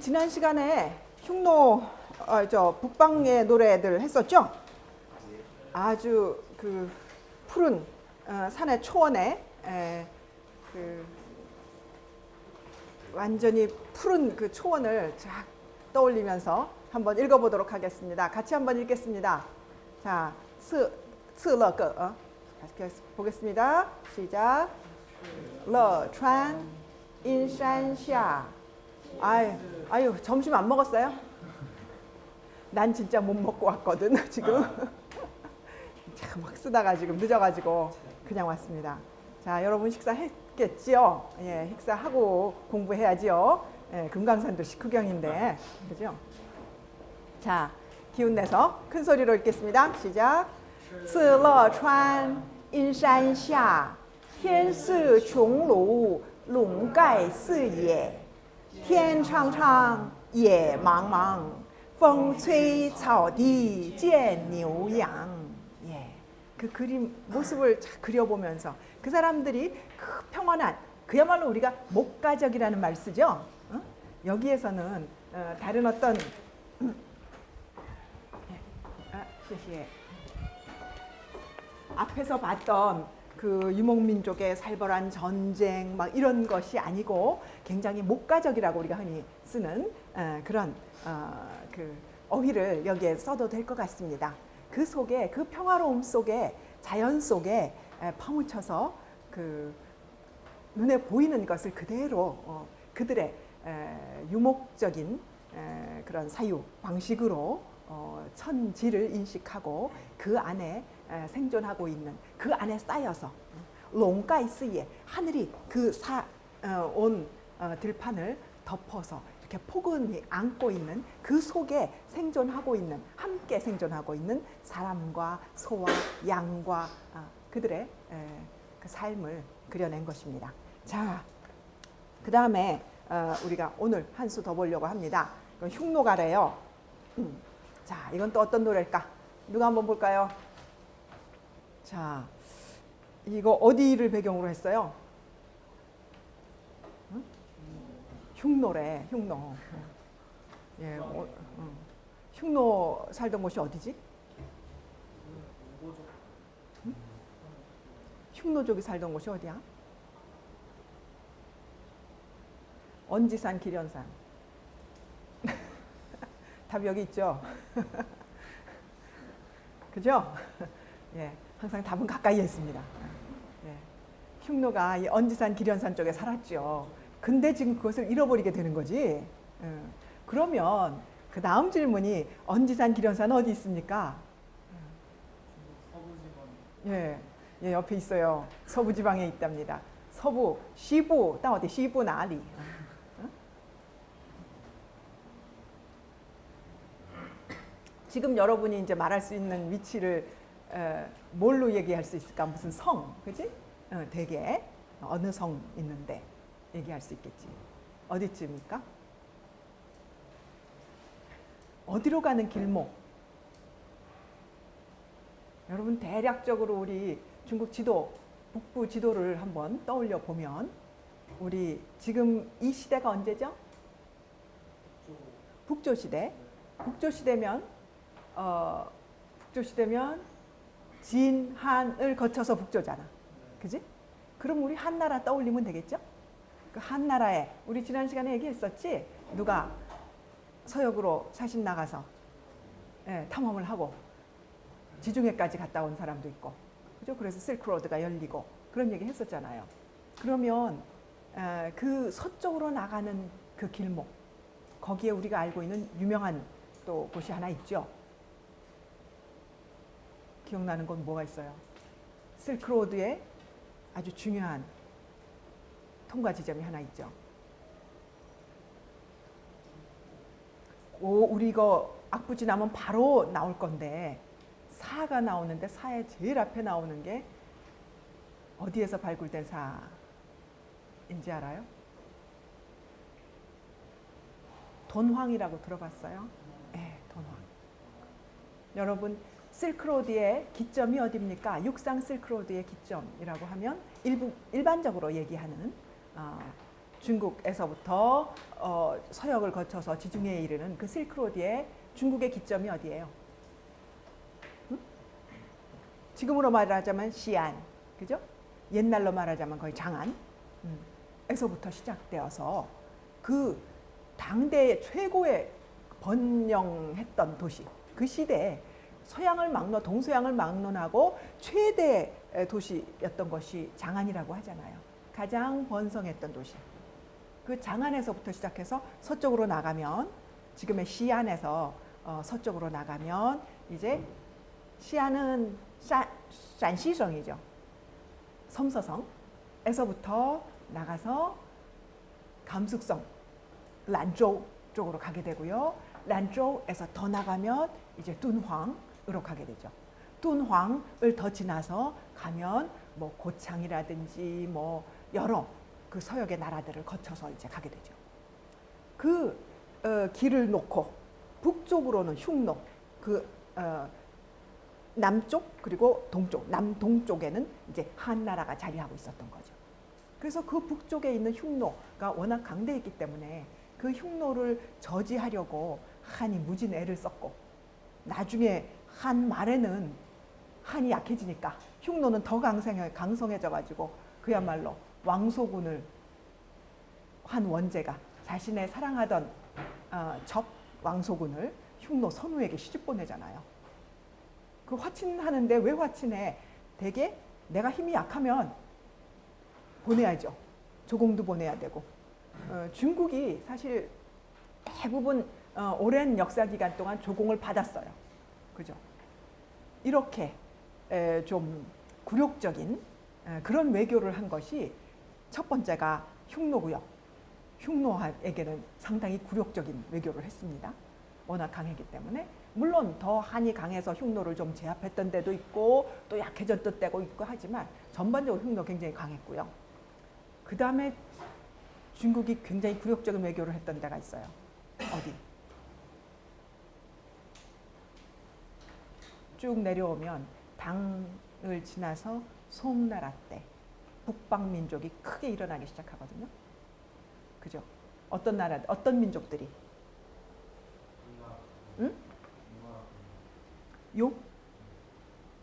지난 시간에 흉노 북방의 노래들 했었죠? 아주 그 푸른 산의 초원에 그 완전히 푸른 그 초원을 쫙 떠올리면서 한번 읽어보도록 하겠습니다. 같이 한번 읽겠습니다. 자, 츠러거 같이 보겠습니다. 시작. 乐川 인산샤. 아유, 점심 안 먹었어요? 난 진짜 못 먹고 왔거든 지금. 참 막 쓰다가 지금 늦어가지고 그냥 왔습니다. 자, 여러분 식사했겠지요? 예, 식사하고 공부해야지요. 예, 금강산도 식후경인데, 그죠? 자, 기운 내서 큰 소리로 읽겠습니다. 시작. 恣乐川 인산下 天似穹庐 笼盖四野 天苍苍 野茫茫 风吹草低见牛羊. 예, 그 그림 모습을 잘 그려보면서 그 사람들이 그 평안한, 그야말로 우리가 목가적이라는 말 쓰죠. 여기에서는 다른 어떤 앞에서 봤던 그 유목민족의 살벌한 전쟁 막 이런 것이 아니고 굉장히 목가적이라고 우리가 흔히 쓰는 그런 그 어휘를 여기에 써도 될 것 같습니다. 그 속에, 그 평화로움 속에, 자연 속에 파묻혀서 그 눈에 보이는 것을 그대로 그들의 유목적인 그런 사유 방식으로 천지를 인식하고 그 안에 생존하고 있는, 그 안에 쌓여서 롱가이스에 하늘이 그 온 들판을 덮어서 이렇게 포근히 안고 있는, 그 속에 생존하고 있는, 함께 생존하고 있는 사람과 소와 양과 그들의 그 삶을 그려낸 것입니다. 자, 그 다음에 우리가 오늘 한 수 더 보려고 합니다. 흉노가래요. 자, 이건 또 어떤 노래일까? 누가 한번 볼까요? 자, 이거 어디를 배경으로 했어요? 응? 흉노래, 흉노. 예, 흉노 살던 곳이 어디지? 응? 흉노족이 살던 곳이 어디야? 언지산, 기련산. 답 여기 있죠? 그죠? 예, 항상 답은 가까이에 있습니다. 예, 흉노가 이 언지산, 기련산 쪽에 살았죠. 근데 지금 그것을 잃어버리게 되는 거지. 그러면 그 다음 질문이 언지산, 기련산 어디 있습니까? 예, 예, 옆에 있어요. 서부지방에 있답니다. 서부, 시부, 딱 어디? 시부 나리. 지금 여러분이 이제 말할 수 있는 위치를 뭘로 얘기할 수 있을까? 무슨 성, 그지? 대개 어느 성 있는데 얘기할 수 있겠지. 어디쯤입니까? 어디로 가는 길목? 여러분 대략적으로 우리 중국 지도, 북부 지도를 한번 떠올려 보면 우리 지금 이 시대가 언제죠? 북조 시대. 북조 시대면 진, 한을 거쳐서 북조잖아. 그지? 그럼 우리 한나라 떠올리면 되겠죠? 그 한나라에 우리 지난 시간에 얘기했었지? 누가 서역으로 사신 나가서 탐험을 하고 지중해까지 갔다 온 사람도 있고, 그죠? 그래서 실크로드가 열리고 그런 얘기 했었잖아요. 그러면 그 서쪽으로 나가는 그 길목, 거기에 우리가 알고 있는 유명한 또 곳이 하나 있죠. 기억나는 건 뭐가 있어요? 실크로드의 아주 중요한 통과 지점이 하나 있죠. 우리 이거 악부지나면 바로 나올 건데 사가 나오는데 사의 제일 앞에 나오는 게 어디에서 발굴된 사인지 알아요? 돈황이라고 들어봤어요? 네, 돈황. 여러분 실크로드의 기점이 어디입니까? 육상 실크로드의 기점이라고 하면 일반적으로 얘기하는 중국에서부터 서역을 거쳐서 지중해에 이르는 그 실크로드의 중국의 기점이 어디예요? 응? 지금으로 말하자면 시안, 그죠? 옛날로 말하자면 거의 장안 에서부터 시작되어서 그 당대 최고의 번영했던 도시, 그 시대에 서양을 막론, 동서양을 막론하고 최대 도시였던 것이 장안이라고 하잖아요. 가장 번성했던 도시. 그 장안에서부터 시작해서 서쪽으로 나가면, 지금의 시안에서 서쪽으로 나가면 이제 시안은 陕西省이죠. 섬서성에서부터 나가서 감숙성, 란州 쪽으로 가게 되고요. 란州에서 더 나가면 이제 둔황으로 가게 되죠. 둔황을 더 지나서 가면 뭐 고창이라든지 뭐 여러 그 서역의 나라들을 거쳐서 이제 가게 되죠. 그 길을 놓고 북쪽으로는 흉노, 그 남쪽 그리고 동쪽, 남동쪽에는 이제 한나라가 자리하고 있었던 거죠. 그래서 그 북쪽에 있는 흉노가 워낙 강대했기 때문에 그 흉노를 저지하려고 한이 무진 애를 썼고, 나중에 한 말에는 한이 약해지니까 흉노는 더 강성해져 가지고 그야말로 왕소군을, 한 원제가 자신의 사랑하던 적 왕소군을 흉노 선우에게 시집 보내잖아요. 그 화친하는데 왜 화친해? 대개 내가 힘이 약하면 보내야죠. 조공도 보내야 되고. 중국이 사실 대부분 오랜 역사 기간 동안 조공을 받았어요. 그죠? 이렇게 좀 굴욕적인 그런 외교를 한 것이 첫 번째가 흉노고요. 흉노에게는 상당히 굴욕적인 외교를 했습니다. 워낙 강했기 때문에. 물론 더 한이 강해서 흉노를 좀 제압했던 데도 있고 또 약해졌던 때도 있고 하지만 전반적으로 흉노 굉장히 강했고요. 그 다음에 중국이 굉장히 굴욕적인 외교를 했던 데가 있어요. 어디? 쭉 내려오면 당을 지나서 송나라 때 북방민족이 크게 일어나기 시작하거든요. 그죠? 어떤 나라, 어떤 민족들이? 응? 요?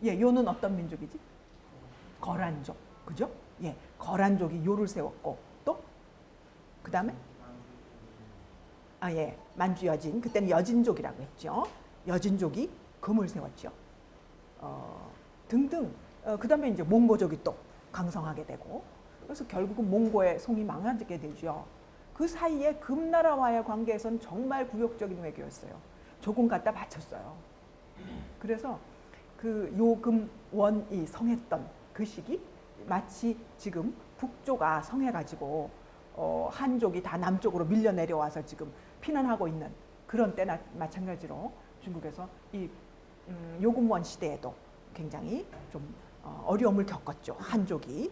예, 요는 어떤 민족이지? 거란족, 그죠? 예, 거란족이 요를 세웠고, 또? 그 다음에? 예, 만주 여진, 그때는 여진족이라고 했죠. 여진족이 금을 세웠죠. 등등. 그 다음에 이제 몽고족이 또 강성하게 되고, 그래서 결국은 몽고의 송이 망하게 되죠. 그 사이에 금나라와의 관계에서는 정말 굴욕적인 외교였어요. 조공 갖다 바쳤어요. 그래서 그 요금원이 성했던 그 시기, 마치 지금 북조가 성해가지고 한족이 다 남쪽으로 밀려 내려와서 지금 피난하고 있는 그런 때나 마찬가지로 중국에서 이 요금원 시대에도 굉장히 좀 어려움을 겪었죠. 한족이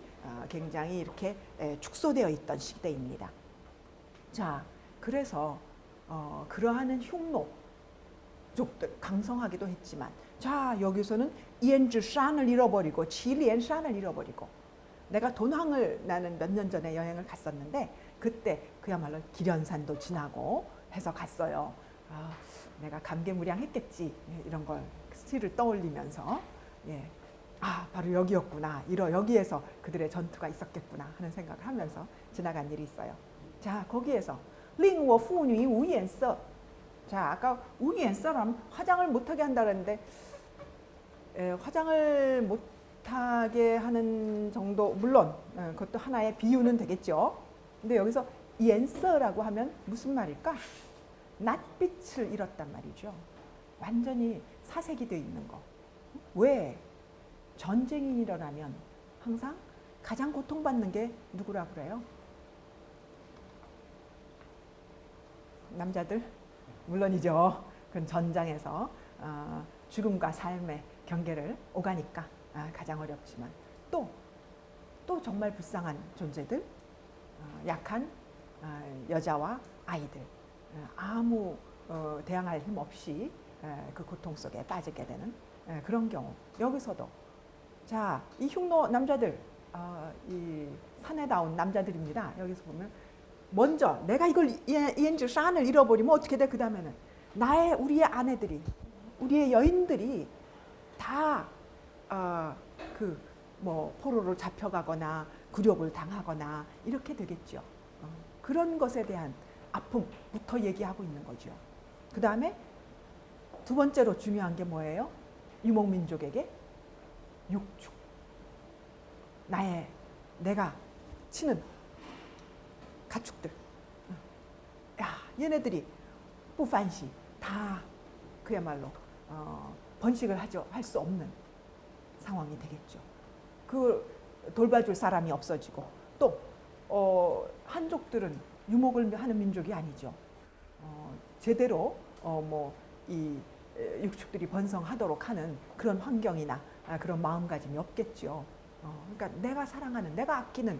굉장히 이렇게 축소되어 있던 시대입니다. 자, 그래서 그러한 흉노족들 강성하기도 했지만, 자, 여기서는 이엔즈산을 잃어버리고 지리엔산을 잃어버리고, 내가 돈황을 나는 몇 년 전에 여행을 갔었는데 그때 그야말로 기련산도 지나고 해서 갔어요. 내가 감개무량했겠지, 이런 걸 스틸을 떠올리면서, 예, 바로 여기였구나, 여기에서 그들의 전투가 있었겠구나 하는 생각을 하면서 지나간 일이 있어요. 자, 거기에서 링我妇女无颜色. 자, 아까 우颜色라면 화장을 못하게 한다 그랬는데, 화장을 못하게 하는 정도, 물론 그것도 하나의 비유는 되겠죠. 근데 여기서颜色라고 하면 무슨 말일까? 낯빛을 잃었단 말이죠. 완전히 사색이 되어 있는 거. 왜? 전쟁이 일어나면 항상 가장 고통받는 게 누구라 그래요? 남자들? 물론이죠. 그건 전장에서 죽음과 삶의 경계를 오가니까 가장 어렵지만, 또 정말 불쌍한 존재들, 약한 여자와 아이들, 아무 대항할 힘 없이 그 고통 속에 빠지게 되는 그런 경우. 여기서도 자, 이 흉노 남자들, 이 산에 나온 남자들입니다. 여기서 보면 먼저 내가 이걸 이엔즈산을 잃어버리면 어떻게 돼? 그 다음에는 우리의 아내들이, 우리의 여인들이 다 포로로 잡혀가거나 굴욕을 당하거나 이렇게 되겠죠. 그런 것에 대한 아픔부터 얘기하고 있는 거죠. 그 다음에 두 번째로 중요한 게 뭐예요? 유목민족에게 육축. 내가 치는 가축들. 얘네들이 부판시 다 그야말로 번식을 할 수 없는 상황이 되겠죠. 그 돌봐줄 사람이 없어지고 또 한족들은 유목을 하는 민족이 아니죠. 제대로 이 육축들이 번성하도록 하는 그런 환경이나 그런 마음가짐이 없겠죠. 그러니까 내가 사랑하는, 내가 아끼는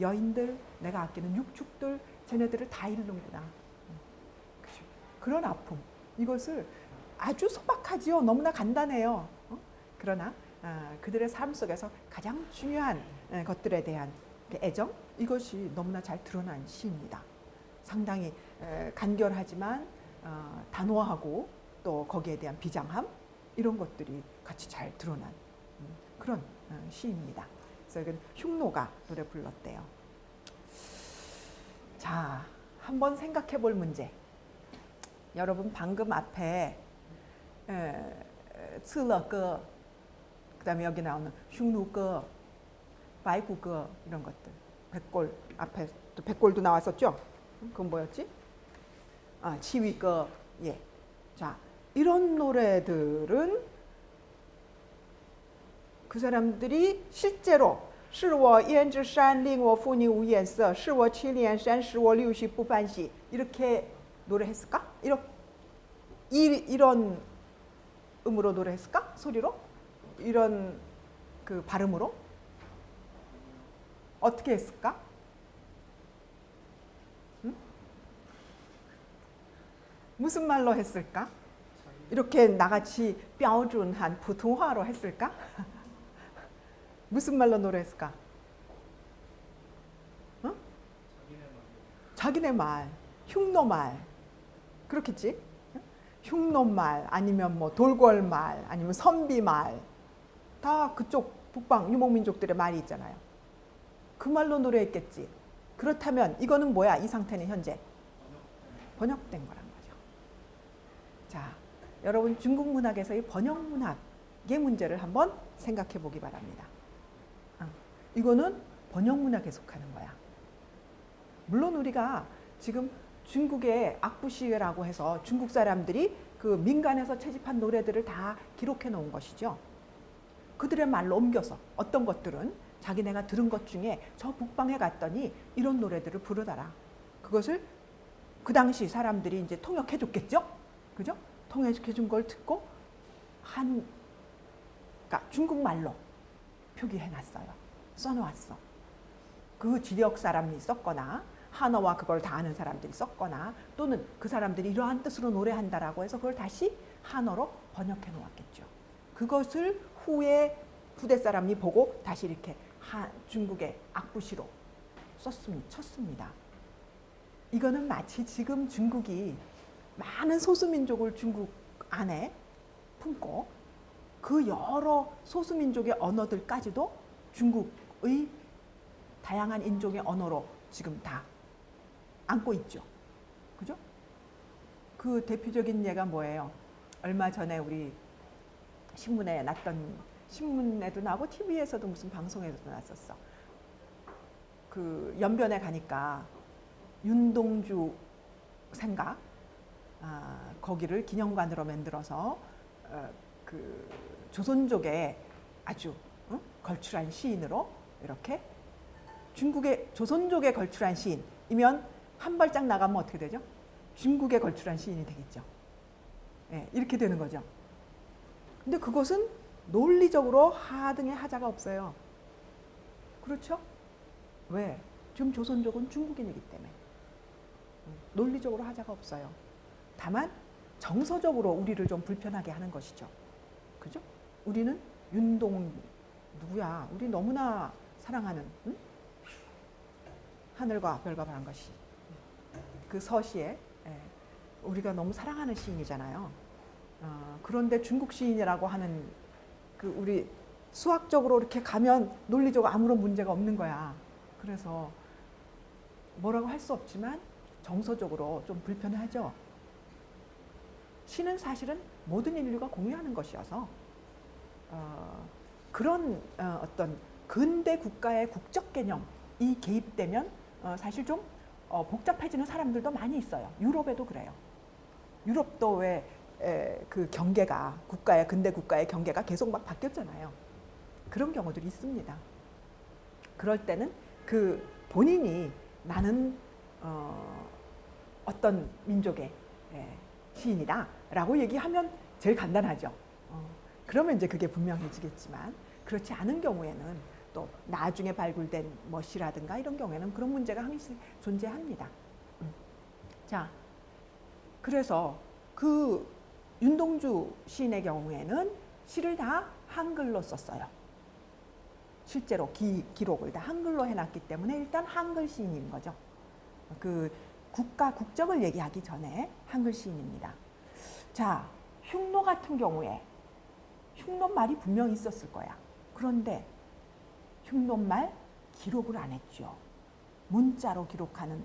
여인들, 내가 아끼는 육축들, 쟤네들을 다 잃는구나. 그런 아픔, 이것을 아주 소박하지요. 너무나 간단해요. 그러나 그들의 삶 속에서 가장 중요한 것들에 대한 애정, 이것이 너무나 잘 드러난 시입니다. 상당히 간결하지만 단호하고 또 거기에 대한 비장함, 이런 것들이 같이 잘 드러난 그런 시입니다. 그래서 이건 흉노가 노래 불렀대요. 자, 한번 생각해 볼 문제. 여러분 방금 앞에 츠러거, 그 다음에 여기 나오는 흉누거, 바이구거, 이런 것들, 백골, 앞에 또 백골도 나왔었죠? 그건 뭐였지? 치위거. 예. 자, 이런 노래들은 그 사람들이 실제로 是我胭脂山令我妇女无颜色是我祁连山使我六须不欢喜 이렇게 노래했을까? 이런 음으로 노래했을까? 소리로? 이런 그 발음으로? 어떻게 했을까? 응? 무슨 말로 했을까? 이렇게 나같이标준한普通话로 했을까? 무슨 말로 노래했을까? 어? 자기네 말, 흉노말, 그렇겠지? 흉노말, 아니면 뭐 돌궐말, 아니면 선비말, 다 그쪽 북방 유목민족들의 말이 있잖아요. 그 말로 노래했겠지. 그렇다면 이거는 뭐야? 이 상태는 현재 번역된 거란 거죠. 자, 여러분 중국 문학에서의 번역 문학의 문제를 한번 생각해 보기 바랍니다. 이거는 번역 문학에 속하는 거야. 물론 우리가 지금 중국의 악부시라고 해서 중국 사람들이 그 민간에서 채집한 노래들을 다 기록해 놓은 것이죠. 그들의 말로 옮겨서 어떤 것들은 자기네가 들은 것 중에 저 북방에 갔더니 이런 노래들을 부르더라. 그것을 그 당시 사람들이 이제 통역해 줬겠죠? 그죠? 통역해 준 걸 듣고 그러니까 중국말로 표기해 놨어요. 써놓았어. 그 지역 사람이 썼거나 한어와 그걸 다 아는 사람들이 썼거나 또는 그 사람들이 이러한 뜻으로 노래한다라고 해서 그걸 다시 한어로 번역해 놓았겠죠. 그것을 후에 부대 사람이 보고 다시 이렇게 중국의 악부시로 쳤습니다. 이거는 마치 지금 중국이 많은 소수민족을 중국 안에 품고 그 여러 소수민족의 언어들까지도 중국의 다양한 인종의 언어로 지금 다 안고 있죠. 그죠? 그 대표적인 예가 뭐예요? 얼마 전에 우리 신문에 났던, 신문에도 나오고 TV에서도 무슨 방송에서도 났었어. 그 연변에 가니까 윤동주 생가 거기를 기념관으로 만들어서 그 조선족의 아주 걸출한 시인으로 이렇게 중국의 조선족의 걸출한 시인이면 한 발짝 나가면 어떻게 되죠? 중국의 걸출한 시인이 되겠죠. 네, 이렇게 되는 거죠. 근데 그것은 논리적으로 하등의 하자가 없어요. 그렇죠? 왜? 지금 조선족은 중국인이기 때문에 논리적으로 하자가 없어요. 다만 정서적으로 우리를 좀 불편하게 하는 것이죠. 그죠? 우리는 윤동 누구야? 우리 너무나 사랑하는 하늘과 별과 바람과 시 그 서시에 우리가 너무 사랑하는 시인이잖아요. 그런데 중국 시인이라고 하는 그 우리 수학적으로 이렇게 가면 논리적으로 아무런 문제가 없는 거야. 그래서 뭐라고 할 수 없지만 정서적으로 좀 불편하죠. 시는 사실은 모든 인류가 공유하는 것이어서 그런 어떤 근대 국가의 국적 개념이 개입되면 사실 좀 복잡해지는 사람들도 많이 있어요. 유럽에도 그래요. 유럽도 왜 그 경계가 국가의 근대 국가의 경계가 계속 막 바뀌었잖아요. 그런 경우들이 있습니다. 그럴 때는 그 본인이 나는 어떤 민족의 시인이다라고 얘기하면 제일 간단하죠. 그러면 이제 그게 분명해지겠지만 그렇지 않은 경우에는 또 나중에 발굴된 뭐 시라든가 이런 경우에는 그런 문제가 항상 존재합니다. 자, 그래서 그 윤동주 시인의 경우에는 시를 다 한글로 썼어요. 실제로 기록을 다 한글로 해놨기 때문에 일단 한글 시인인 거죠. 그 국가 국적을 얘기하기 전에 한글 시인입니다. 자, 흉노 같은 경우에 흉노말이 분명히 있었을 거야. 그런데 흉노말 기록을 안 했죠. 문자로 기록하는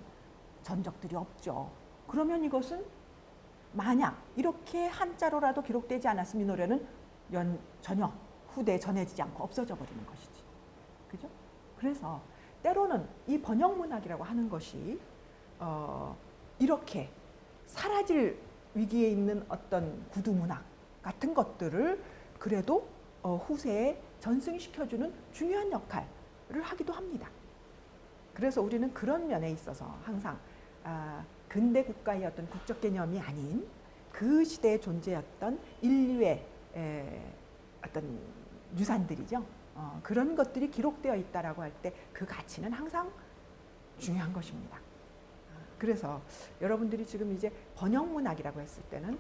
전적들이 없죠. 그러면 이것은 만약 이렇게 한자로라도 기록되지 않았으면 이 노래는 전혀 후대에 전해지지 않고 없어져 버리는 것이지. 그죠? 그래서 때로는 이 번역문학이라고 하는 것이 이렇게 사라질 위기에 있는 어떤 구두문학 같은 것들을 그래도 후세에 전승시켜주는 중요한 역할을 하기도 합니다. 그래서 우리는 그런 면에 있어서 항상 근대 국가의 어떤 국적 개념이 아닌 그 시대에 존재했던 인류의 어떤 유산들이죠. 그런 것들이 기록되어 있다라고 할 때 그 가치는 항상 중요한 것입니다. 그래서 여러분들이 지금 이제 번역문학이라고 했을 때는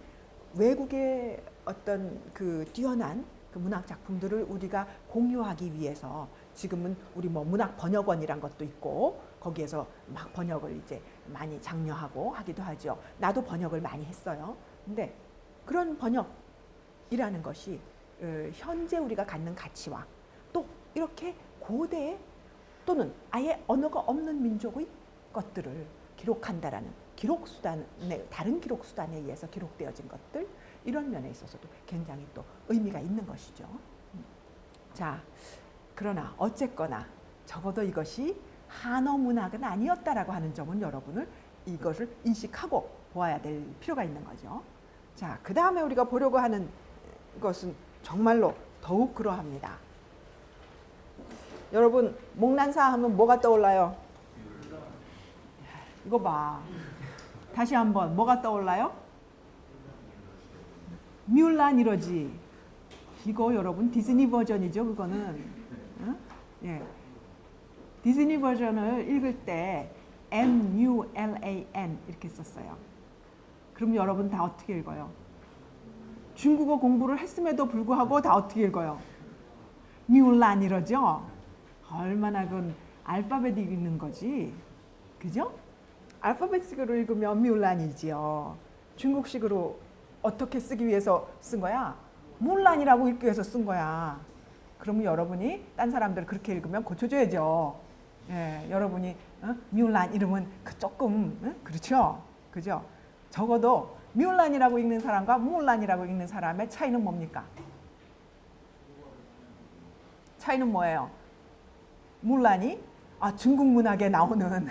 외국의 어떤 그 뛰어난 그 문학 작품들을 우리가 공유하기 위해서 지금은 우리 뭐 문학 번역원이란 것도 있고 거기에서 막 번역을 이제 많이 장려하고 하기도 하죠. 나도 번역을 많이 했어요. 근데 그런 번역이라는 것이 현재 우리가 갖는 가치와 또 이렇게 고대 또는 아예 언어가 없는 민족의 것들을 기록한다라는 기록 수단의 다른 기록 수단에 의해서 기록되어진 것들 이런 면에 있어서도 굉장히 또 의미가 있는 것이죠. 자, 그러나 어쨌거나 적어도 이것이 한어 문학은 아니었다라고 하는 점은 여러분을 이것을 인식하고 보아야 될 필요가 있는 거죠. 자, 그 다음에 우리가 보려고 하는 것은 정말로 더욱 그러합니다. 여러분 목난사 하면 뭐가 떠올라요? 이거 봐. 다시 한번 뭐가 떠올라요? 뮬란 이러지. 이거 여러분 디즈니 버전이죠. 그거는. 응? 예. 디즈니 버전을 읽을 때 MULAN 이렇게 썼어요. 그럼 여러분 다 어떻게 읽어요? 중국어 공부를 했음에도 불구하고 다 어떻게 읽어요? 뮬란 이러죠. 얼마나 그건 알파벳 읽는 거지. 그죠? 알파벳식으로 읽으면 뮬란이지요. 중국식으로 어떻게 쓰기 위해서 쓴 거야? 물란이라고 읽기 위해서 쓴 거야. 그러면 여러분이 딴 사람들 그렇게 읽으면 고쳐줘야죠. 예, 여러분이 뮬란 이러면 조금 그렇죠? 그죠? 적어도 뮬란이라고 읽는 사람과 물란이라고 읽는 사람의 차이는 뭡니까? 차이는 뭐예요? 물란이 중국 문학에 나오는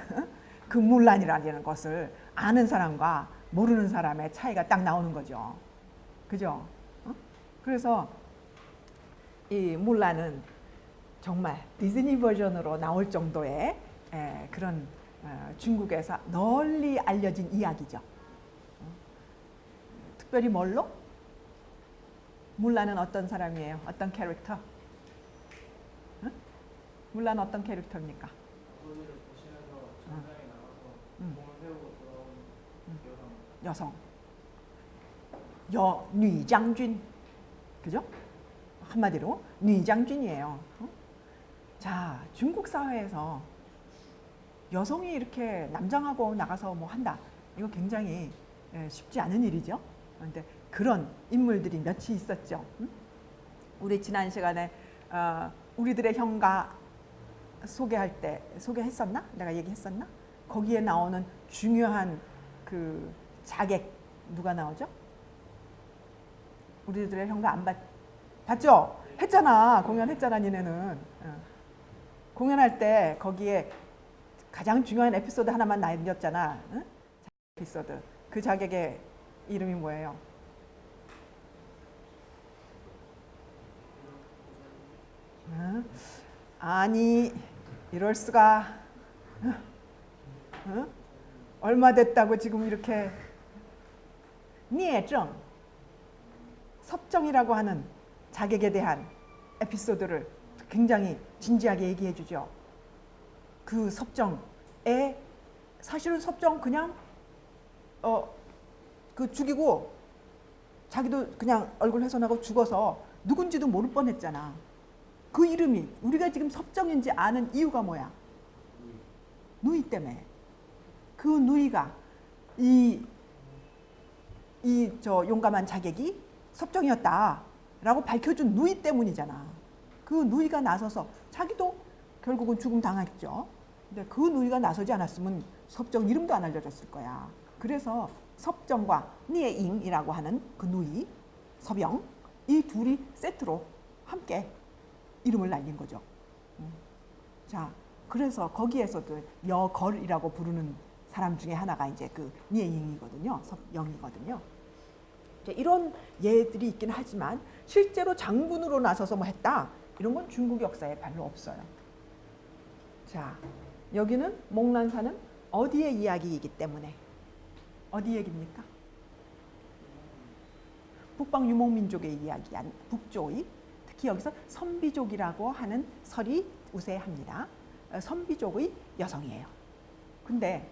그 물란이라는 것을 아는 사람과 모르는 사람의 차이가 딱 나오는 거죠. 그죠? 그래서 이 물란은 정말 디즈니 버전으로 나올 정도의 그런 중국에서 널리 알려진 이야기죠. 특별히 뭘로? 물란은 어떤 사람이에요? 어떤 캐릭터? 물란은 어떤 캐릭터입니까? 여성. 뉘장준. 그죠? 한마디로 뉘장준이에요. 자, 중국 사회에서 여성이 이렇게 남장하고 나가서 뭐 한다. 이거 굉장히 쉽지 않은 일이죠. 그런데 그런 인물들이 몇이 있었죠. 우리 지난 시간에 우리들의 형가 소개할 때 소개했었나? 내가 얘기했었나? 거기에 나오는 중요한 그 자객 누가 나오죠? 우리들의 형가 안 봤죠? 했잖아. 공연했잖아 니네는. 공연할 때 거기에 가장 중요한 에피소드 하나만 남겼잖아. 응? 에피소드. 그 자객의 이름이 뭐예요? 아니 이럴 수가. 얼마 됐다고 지금 이렇게. 니에정 섭정이라고 하는 자객에 대한 에피소드를 굉장히 진지하게 얘기해 주죠. 그 섭정에 사실은 섭정 그냥 그 죽이고 자기도 그냥 얼굴 훼손하고 죽어서 누군지도 모를 뻔했잖아. 그 이름이 우리가 지금 섭정인지 아는 이유가 뭐야? 누이 때문에. 그 누이가 저 용감한 자객이 섭정이었다라고 밝혀준 누이 때문이잖아. 그 누이가 나서서 자기도 결국은 죽음 당했죠. 근데 그 누이가 나서지 않았으면 섭정 이름도 안 알려졌을 거야. 그래서 섭정과 니에잉이라고 하는 그 누이, 서병, 이 둘이 세트로 함께 이름을 날린 거죠. 자, 그래서 거기에서도 여걸이라고 부르는 사람 중에 하나가 이제 그 니에잉이거든요. 섭영이거든요. 이런 예들이 있긴 하지만 실제로 장군으로 나서서 뭐 했다 이런 건 중국 역사에 별로 없어요. 자, 여기는 목란사는 어디의 이야기이기 때문에 어디 얘기입니까? 북방 유목민족의 이야기, 북조의 특히 여기서 선비족이라고 하는 설이 우세합니다. 선비족의 여성이에요. 근데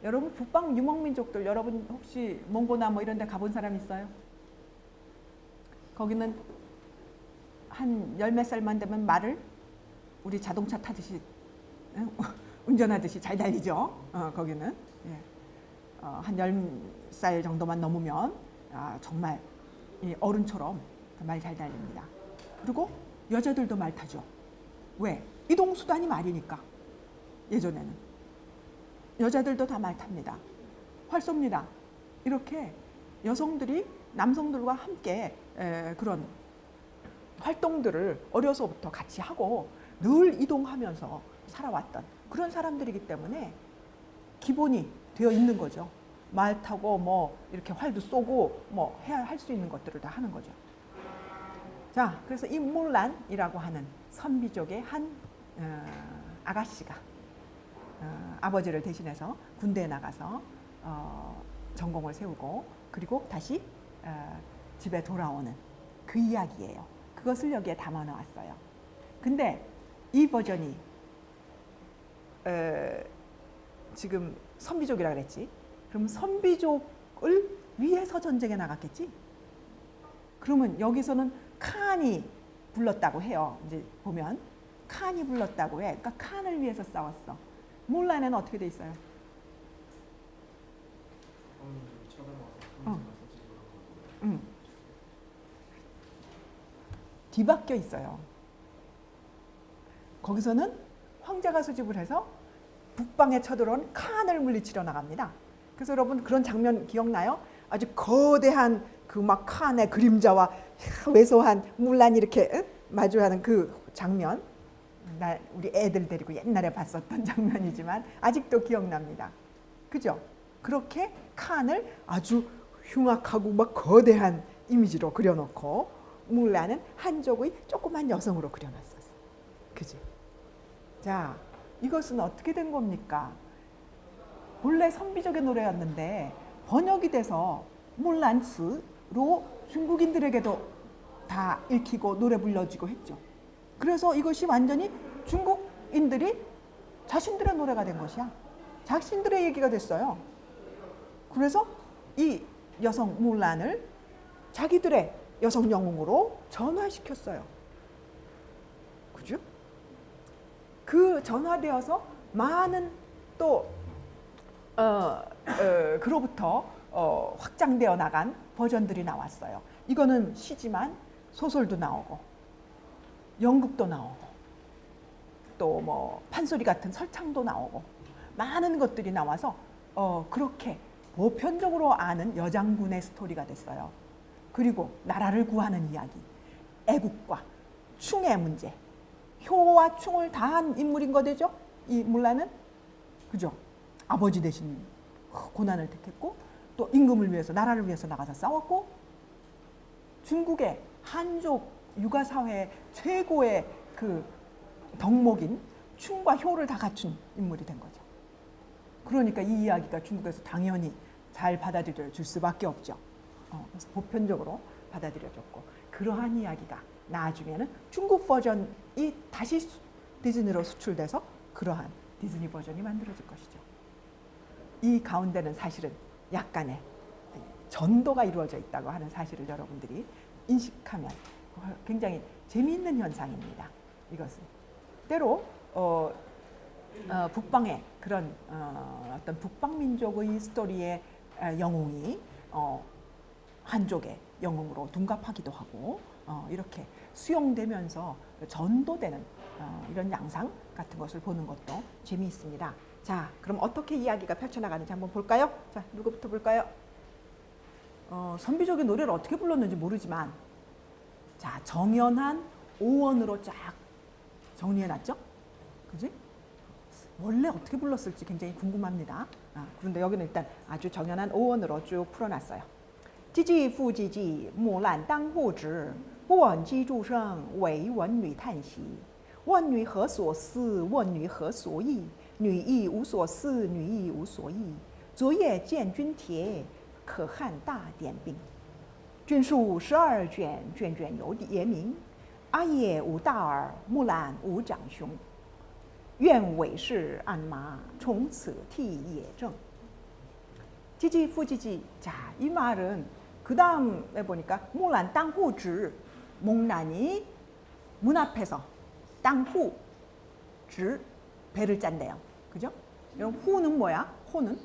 여러분 북방 유목민족들 여러분 혹시 몽고나 뭐 이런 데 가본 사람 있어요? 거기는 한 열 몇 살만 되면 말을 우리 자동차 타듯이 운전하듯이 잘 달리죠. 거기는 한 10살 정도만 넘으면 정말 어른처럼 말 잘 달립니다. 그리고 여자들도 말 타죠. 왜? 이동수단이 말이니까. 예전에는 여자들도 다 말 탑니다. 활 쏩니다. 이렇게 여성들이 남성들과 함께 그런 활동들을 어려서부터 같이 하고 늘 이동하면서 살아왔던 그런 사람들이기 때문에 기본이 되어 있는 거죠. 말 타고 뭐 이렇게 활도 쏘고 뭐 해야 할 수 있는 것들을 다 하는 거죠. 자, 그래서 이 몰란이라고 하는 선비족의 한 아가씨가 아버지를 대신해서 군대에 나가서 전공을 세우고 그리고 다시 집에 돌아오는 그 이야기예요. 그것을 여기에 담아 놓았어요. 근데 이 버전이 지금 선비족이라 그랬지. 그럼 선비족을 위해서 전쟁에 나갔겠지. 그러면 여기서는 칸이 불렀다고 해요. 이제 보면 칸이 불렀다고 해. 그러니까 칸을 위해서 싸웠어. 몰란에는 어떻게 돼 있어요? 뒤바뀌어 있어요. 거기서는 황제가 수집을 해서 북방에 쳐들어온 칸을 물리치러 나갑니다. 그래서 여러분 그런 장면 기억나요? 아주 거대한 그 막 칸의 그림자와 왜소한 물란이 이렇게 마주하는 그 장면. 우리 애들 데리고 옛날에 봤었던 장면이지만 아직도 기억납니다. 그죠? 그렇게 칸을 아주 흉악하고 막 거대한 이미지로 그려놓고 물란은 한족의 조그만 여성으로 그려놨었어. 그죠? 자, 이것은 어떻게 된 겁니까? 본래 선비족의 노래였는데 번역이 돼서 몰란스로 중국인들에게도 다 읽히고 노래 불러지고 했죠. 그래서 이것이 완전히 중국인들이 자신들의 노래가 된 것이야. 자신들의 얘기가 됐어요. 그래서 이 여성 몰란을 자기들의 여성 영웅으로 전화시켰어요. 그죠? 그 전화되어서 많은 또 그로부터 확장되어 나간 버전들이 나왔어요. 이거는 시지만 소설도 나오고 연극도 나오고 또 뭐 판소리 같은 설창도 나오고 많은 것들이 나와서 그렇게 보편적으로 아는 여장군의 스토리가 됐어요. 그리고 나라를 구하는 이야기, 애국과 충의 문제, 효와 충을 다한 인물인 거 되죠? 이 물란은 그죠? 아버지 대신 고난을 택했고 또 임금을 위해서 나라를 위해서 나가서 싸웠고 중국의 한족 육아 사회의 최고의 그 덕목인 충과 효를 다 갖춘 인물이 된 거죠. 그러니까 이 이야기가 중국에서 당연히 잘 받아들여 줄 수밖에 없죠. 그래서 보편적으로 받아들여졌고 그러한 이야기가 나중에는 중국 버전이 다시 디즈니로 수출돼서 그러한 디즈니 버전이 만들어질 것이죠. 이 가운데는 사실은 약간의 전도가 이루어져 있다고 하는 사실을 여러분들이 인식하면 굉장히 재미있는 현상입니다. 이것은 때로 북방의 그런 어떤 북방 민족의 스토리의 영웅이 한족의 영웅으로 둔갑하기도 하고 이렇게 수용되면서 전도되는 이런 양상 같은 것을 보는 것도 재미있습니다. 자, 그럼 어떻게 이야기가 펼쳐나가는지 한번 볼까요? 자, 누구부터 볼까요? 선비족의 노래를 어떻게 불렀는지 모르지만 자, 정연한 5원으로 쫙 정리해놨죠? 그지? 원래 어떻게 불렀을지 굉장히 궁금합니다. 그런데 여기는 일단 아주 정연한 5원으로 쭉 풀어놨어요. 唧唧复唧唧，木兰当户织。不闻机杼声，惟闻女叹息。问女何所思？问女何所忆？女亦无所思，女亦无所忆。昨夜见军帖，可汗大点兵。军书12卷，卷卷有爷名。阿爷无大儿，木兰无长兄。愿韦氏鞍马，从此替也正。 지지 후지지. 자, 이 말은 그 다음에 보니까 모란 땅후즈 목란이 문 앞에서 땅후 즈 배를 짠대요. 그죠? 이런 후는 뭐야? 호는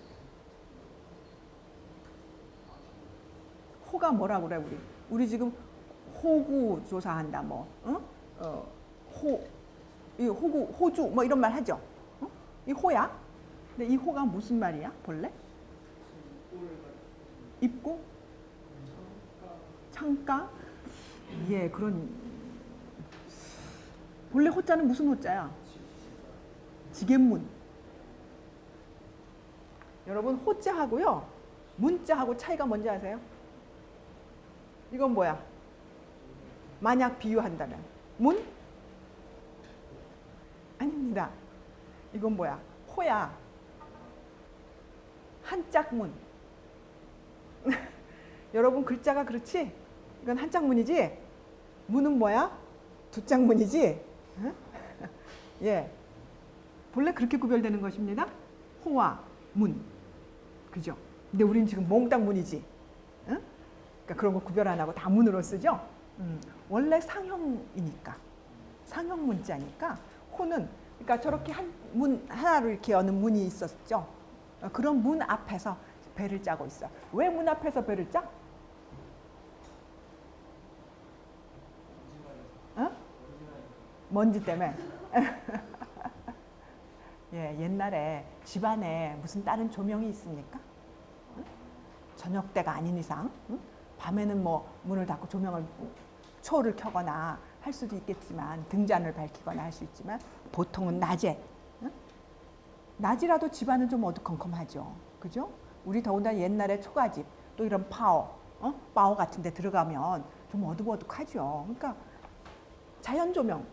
호가 뭐라고 그래 우리 지금 호구 조사한다 뭐 이 호구 호주 뭐 이런 말 하죠. 이 호야? 근데 이 호가 무슨 말이야? 본래? 입구? 창가? 예, 그런 본래 호자는 무슨 호자야? 지겐문. 여러분 호자하고요 문자하고 차이가 뭔지 아세요? 이건 뭐야? 만약 비유한다면 문? 아닙니다. 이건 뭐야? 호야. 한짝문. 여러분 글자가 그렇지? 이건 한짝문이지? 문은 뭐야? 두짝문이지? 예, 본래 그렇게 구별되는 것입니다. 호와 문, 그죠? 근데 우리는 지금 몽땅 문이지. 그러니까 그런 거 구별 안 하고 다 문으로 쓰죠. 원래 상형이니까, 상형 문자니까 호는 그러니까 저렇게 한 문 하나로 이렇게 여는 문이 있었죠. 그런 문 앞에서 배를 짜고 있어. 왜 문 앞에서 배를 짜? 먼지 때문에. 예, 옛날에 집안에 무슨 다른 조명이 있습니까? 저녁 때가 아닌 이상 밤에는 뭐 문을 닫고 조명을 초를 켜거나 할 수도 있겠지만 등잔을 밝히거나 할 수 있지만 보통은 낮에 낮이라도 집안은 좀 어두컴컴하죠. 그죠? 우리 더군다나 옛날에 초가집 또 이런 파오 같은 데 들어가면 좀 어둑어둑하죠. 그러니까 자연 조명을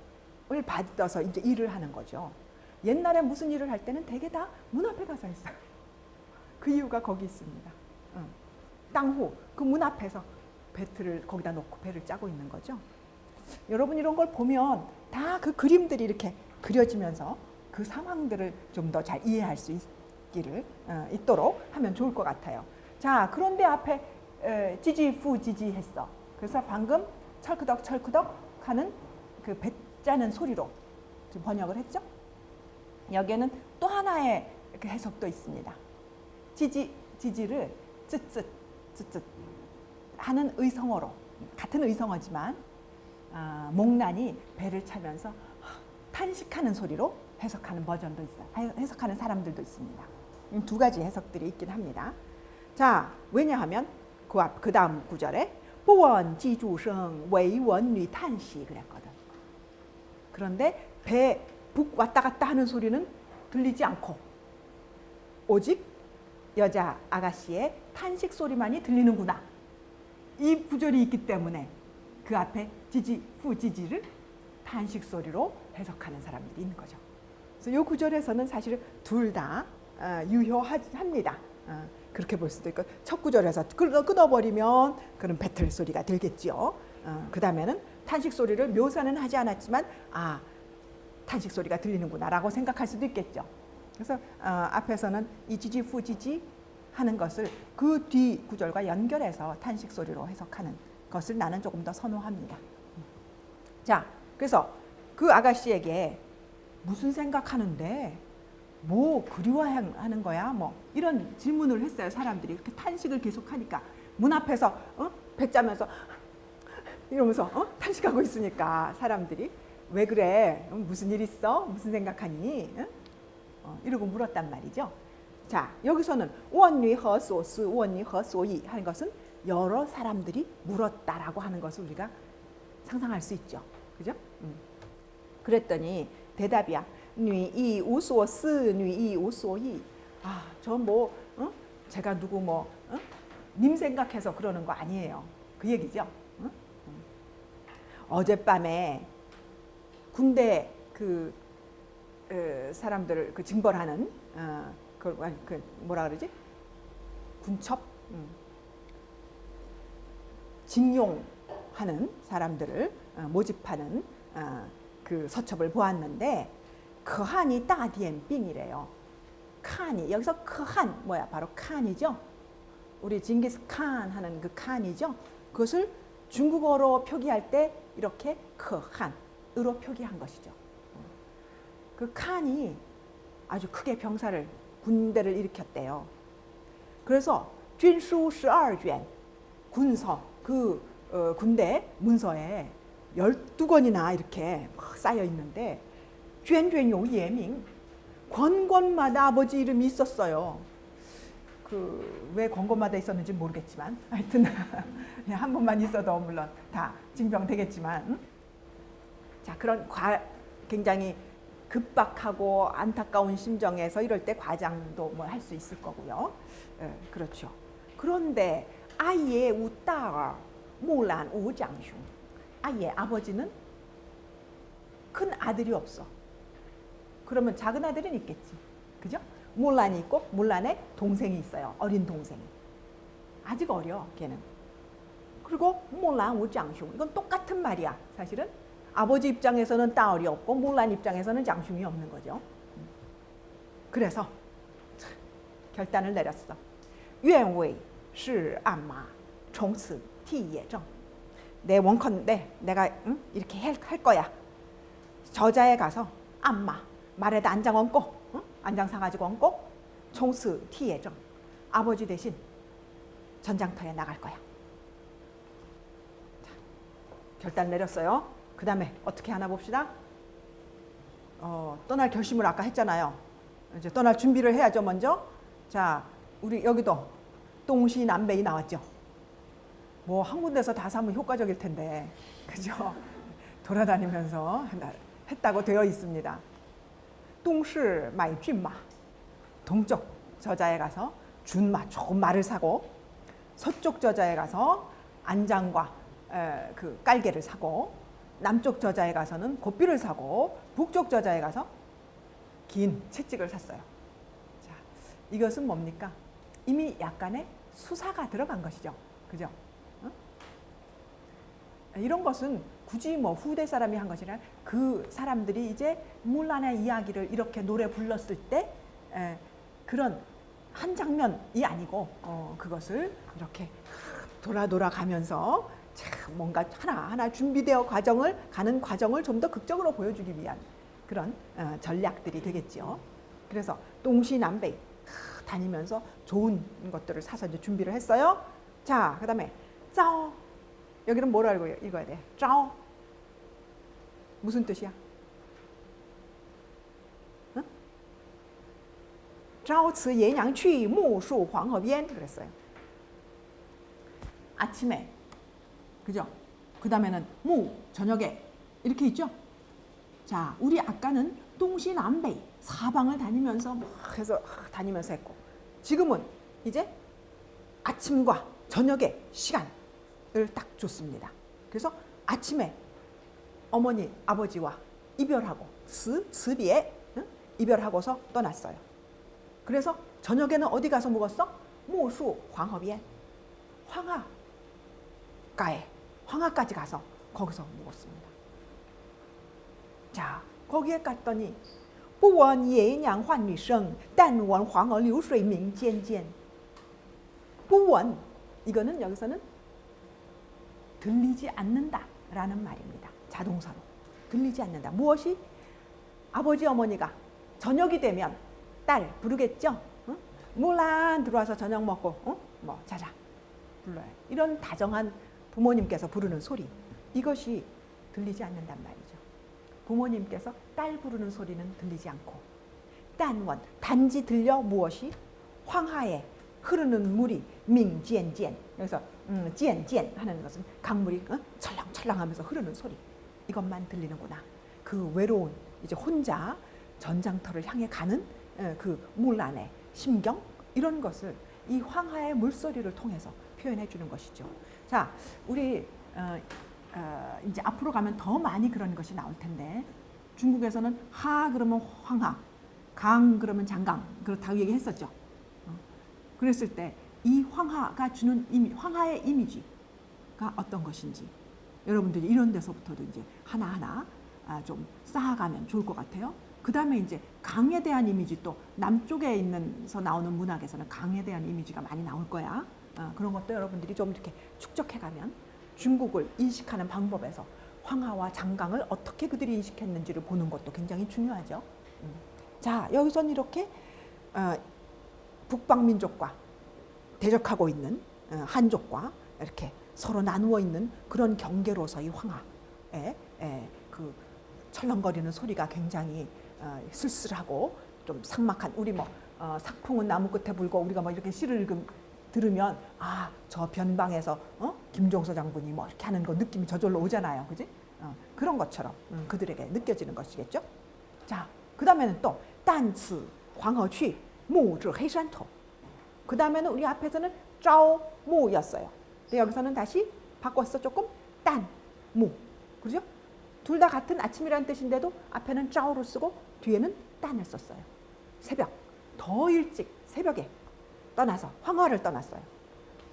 받아서 이제 일을 하는 거죠. 옛날에 무슨 일을 할 때는 대개 다 문 앞에 가서 했어요. 그 이유가 거기 있습니다. 땅후, 그 문 앞에서 배틀을 거기다 놓고 배를 짜고 있는 거죠. 여러분 이런 걸 보면 다 그 그림들이 이렇게 그려지면서 그 상황들을 좀 더 잘 이해할 수 있도록 하면 좋을 것 같아요. 자, 그런데 앞에 지지푸 지지 했어. 그래서 방금 철크덕 철크덕 하는 그 배 짜는 소리로 지금 번역을 했죠. 여기에는 또 하나의 그 해석도 있습니다. 지지를 쯔쯔 하는 의성어로, 같은 의성어지만 목란이 배를 차면서 탄식하는 소리로 해석하는 버전도 있어요. 해석하는 사람들도 있습니다. 두 가지 해석들이 있긴 합니다. 자, 왜냐하면 그 다음 구절에 不闻机杼声惟闻女叹息 그랬거든. 그런데 배 북 왔다 갔다 하는 소리는 들리지 않고 오직 여자 아가씨의 탄식 소리만이 들리는구나. 이 구절이 있기 때문에 그 앞에 지지, 후지지를 탄식 소리로 해석하는 사람들이 있는 거죠. 그래서 이 구절에서는 사실 둘 다 유효합니다. 그렇게 볼 수도 있고, 첫 구절에서 끊어버리면 그런 배틀 소리가 들겠죠. 그 다음에는 탄식 소리를 묘사는 하지 않았지만 탄식 소리가 들리는구나 라고 생각할 수도 있겠죠. 그래서 앞에서는 이 지지 후지지 하는 것을 그 뒤 구절과 연결해서 탄식 소리로 해석하는 것을 나는 조금 더 선호합니다. 자, 그래서 그 아가씨에게 무슨 생각하는데, 뭐 그리워하는 거야, 뭐 이런 질문을 했어요. 사람들이 이렇게 탄식을 계속하니까 문 앞에서 배 짜면서 이러면서 탄식하고 있으니까 사람들이 왜 그래? 무슨 일 있어? 무슨 생각하니? 이러고 물었단 말이죠. 자, 여기서는 원리허 소스, 원리허 소이 하는 것은 여러 사람들이 물었다라고 하는 것을 우리가 상상할 수 있죠. 그죠? 그랬더니 대답이야. 女亦无所思, 女亦无所忆. 저 뭐 제가 누구 님 생각해서 그러는 거 아니에요. 그 얘기죠. 어젯밤에 군대 사람들을 징벌하는 그 뭐라 그러지? 군첩, 징용하는 사람들을 모집하는 그 서첩을 보았는데 그한이 따디엔빙이래요. 칸이 여기서 그한 뭐야? 바로 칸이죠. 우리 징기스 칸 하는 그 칸이죠. 그것을 중국어로 표기할 때 이렇게 그한으로 표기한 것이죠. 그 칸이 아주 크게 병사를 군대를 일으켰대요. 그래서军书 12卷 군서 군대 문서에 12권이나 이렇게 쌓여 있는데 卷卷有 예명 권권마다 아버지 이름이 있었어요. 왜 권권마다 있었는지 모르겠지만 하여튼 한 번만 있어도 물론 다 증명되겠지만 자, 그런 굉장히 급박하고 안타까운 심정에서 이럴 때 과장도 뭐 할 수 있을 거고요. 그렇죠. 그런데 아이의 우따 무란 우장슝, 아이의 아버지는 큰 아들이 없어. 그러면 작은 아들은 있겠지. 그죠? 물란이 있고 물란에 동생이 있어요. 어린 동생이. 아직 어려, 걔는. 그리고 물란 우장슝, 이건 똑같은 말이야. 사실은 아버지 입장에서는 따을이 없고 물란 입장에서는 장슝이 없는 거죠. 그래서 결단을 내렸어. 愿为是暗马从此替也正. 내 원컨대 내가 이렇게 할 거야. 저자에 가서 안마 말에다 안장 얹고 안장 사가지고 얹고 총스 티예정 아버지 대신 전장터에 나갈 거야. 자, 결단 내렸어요. 그 다음에 어떻게 하나 봅시다. 떠날 결심을 아까 했잖아요. 이제 떠날 준비를 해야죠. 먼저. 자, 우리 여기도 동시 남北이 나왔죠. 뭐 한 군데서 다 사면 효과적일 텐데, 그죠? 돌아다니면서 했다고 되어 있습니다. 동시 마이 준마, 동쪽 저자에 가서 준마 좋은 말을 사고, 서쪽 저자에 가서 안장과 그 깔개를 사고, 남쪽 저자에 가서는 고삐를 사고, 북쪽 저자에 가서 긴 채찍을 샀어요. 자, 이것은 뭡니까? 이미 약간의 수사가 들어간 것이죠. 그죠? 이런 것은 굳이 뭐 후대 사람이 한 것이라 그 사람들이 이제 물란의 이야기를 이렇게 노래 불렀을 때 그런 한 장면이 아니고 그것을 이렇게 돌아가면서 뭔가 하나하나 준비되어 가는 과정을 좀 더 극적으로 보여주기 위한 그런 전략들이 되겠죠. 그래서 동시남北 다니면서 좋은 것들을 사서 이제 준비를 했어요. 자, 그다음에 짜오. 여기는 뭘 알고 읽어야 돼? 짜오. 무슨 뜻이야? 응? 朝辞炎阳去，暮宿黄河边 그랬어요. 아침에, 그죠? 그 다음에는 저녁에 이렇게 있죠? 자, 우리 아까는 동시남北사방을 다니면서 막 해서 다니면서 했고, 지금은 이제 아침과 저녁의 시간을 딱 줬습니다. 그래서 아침에 어머니, 아버지와 이별하고 스비에 이별하고서 떠났어요. 그래서 저녁에는 어디 가서 묵었어? 무수 황허비에 황하까지 가서 거기서 묵었습니다. 자, 거기에 갔더니 不闻爷娘唤女声，但闻黄河流水鸣溅溅。不闻 이거는 여기서는 들리지 않는다라는 말입니다. 자동사로 들리지 않는다. 무엇이? 아버지 어머니가 저녁이 되면 딸 부르겠죠. 응? 물란 들어와서 저녁 먹고 뭐 자자 불러요. 이런 다정한 부모님께서 부르는 소리, 이것이 들리지 않는단 말이죠. 부모님께서 딸 부르는 소리는 들리지 않고, 단원 단지 들려 무엇이? 황하에 흐르는 물이 밍渐渐 여기서 渐渐 하는 것은 강물이 철렁철렁하면서 흐르는 소리, 이것만 들리는구나. 그 외로운 이제 혼자 전장터를 향해 가는 그 물란의 심경, 이런 것을 이 황하의 물소리를 통해서 표현해 주는 것이죠. 자, 우리 이제 앞으로 가면 더 많이 그런 것이 나올 텐데, 중국에서는 하 그러면 황하, 강 그러면 장강, 그렇다고 얘기했었죠. 그랬을 때 이 황하가 주는 황하의 이미지가 어떤 것인지 여러분들이 이런 데서부터도 이제 하나하나 좀 쌓아가면 좋을 것 같아요. 그 다음에 이제 강에 대한 이미지, 또 남쪽에 있는서 나오는 문학에서는 강에 대한 이미지가 많이 나올 거야. 그런 것도 여러분들이 좀 이렇게 축적해가면 중국을 인식하는 방법에서 황하와 장강을 어떻게 그들이 인식했는지를 보는 것도 굉장히 중요하죠. 자, 여기서는 이렇게 북방민족과 대적하고 있는 한족과 이렇게 서로 나누어 있는 그런 경계로서 이 황하의 그 철렁거리는 소리가 굉장히 쓸쓸하고 좀 삭막한, 우리 뭐 삭풍은 나무 끝에 불고 우리가 뭐 이렇게 시를 들으면 저 변방에서 김종서 장군이 뭐 이렇게 하는 거 느낌이 저절로 오잖아요, 그지? 그런 것처럼 그들에게 느껴지는 것이겠죠. 자, 그 다음에는 또 단츠 황허취 무즈黑山头. 그 다음에는 우리 앞에서는 짜오무였어요. 근데 여기서는 다시 바꿨어, 조금 딴무, 그죠? 둘 다 같은 아침이라는 뜻인데도 앞에는 짜오를 쓰고 뒤에는 딴을 썼어요. 새벽, 더 일찍 새벽에 떠나서 황허를 떠났어요.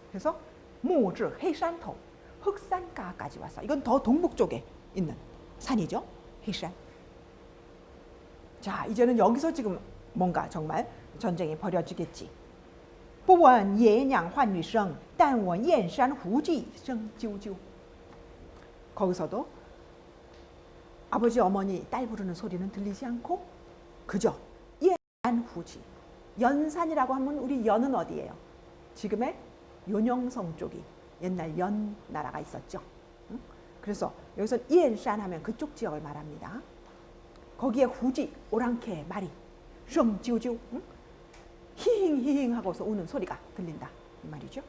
그래서 무즈黑山头, 흑산가까지 왔어. 이건 더 동북 쪽에 있는 산이죠,黑山. 자, 이제는 여기서 지금 뭔가 정말 전쟁이 벌어지겠지. 不闻爷娘唤女声，但闻燕山胡骑声啾啾. 거기서도 아버지 어머니 딸 부르는 소리는 들리지 않고 그저燕山후지. 연산이라고 하면 우리 연은 어디예요? 지금의 요녕성 쪽이 옛날 연 나라가 있었죠. 그래서 여기서燕山 하면 그쪽 지역을 말합니다. 거기에 후지, 오랑캐 말이 렁지우지우, 히힝히힝 하고서 우는 소리가 들린다, 이 말이죠.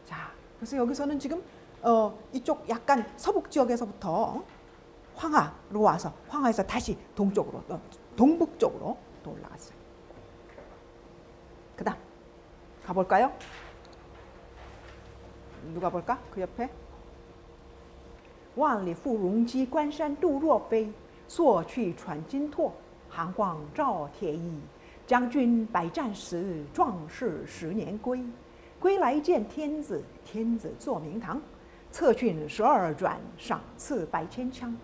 자, 그래서 여기서는 지금 이쪽 약간 서북 지역에서부터 황하로 와서 황하에서 다시 동쪽으로, 동북 쪽으로 또 올라갔어요. 그다음 가볼까요? 누가 볼까? 그 옆에 万里赴戎机关山度若飞，朔去传金柝，寒光照铁衣。将军百战死，壮士10年归。归来见天子，天子坐明堂。策训12转，赏赐100千枪。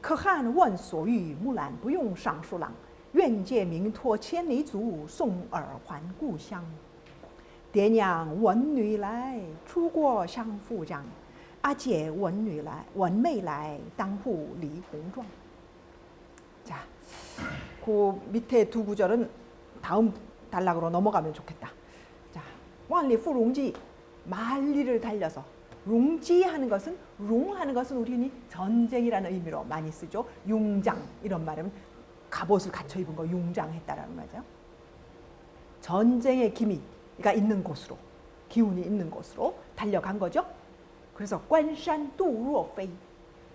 可汗问所欲，木兰不用尚书郎。愿借名托千里足，送尔还故乡。爹娘闻女来，出国相赴张。阿姐闻女来，闻妹来，当户理红妆。 자, 그 밑에 두 구절은 단락으로 넘어가면 좋겠다. 자, 왕리푸롱지 만리를 달려서 롱지 하는 것은 롱하는 것은 우리는 전쟁이라는 의미로 많이 쓰죠. 융장 이런 말은 갑옷을 갖춰 입은 거 융장했다라는 거죠. 전쟁의 기미가 있는 곳으로 기운이 있는 곳으로 달려간 거죠. 그래서 관산 뚜루오페이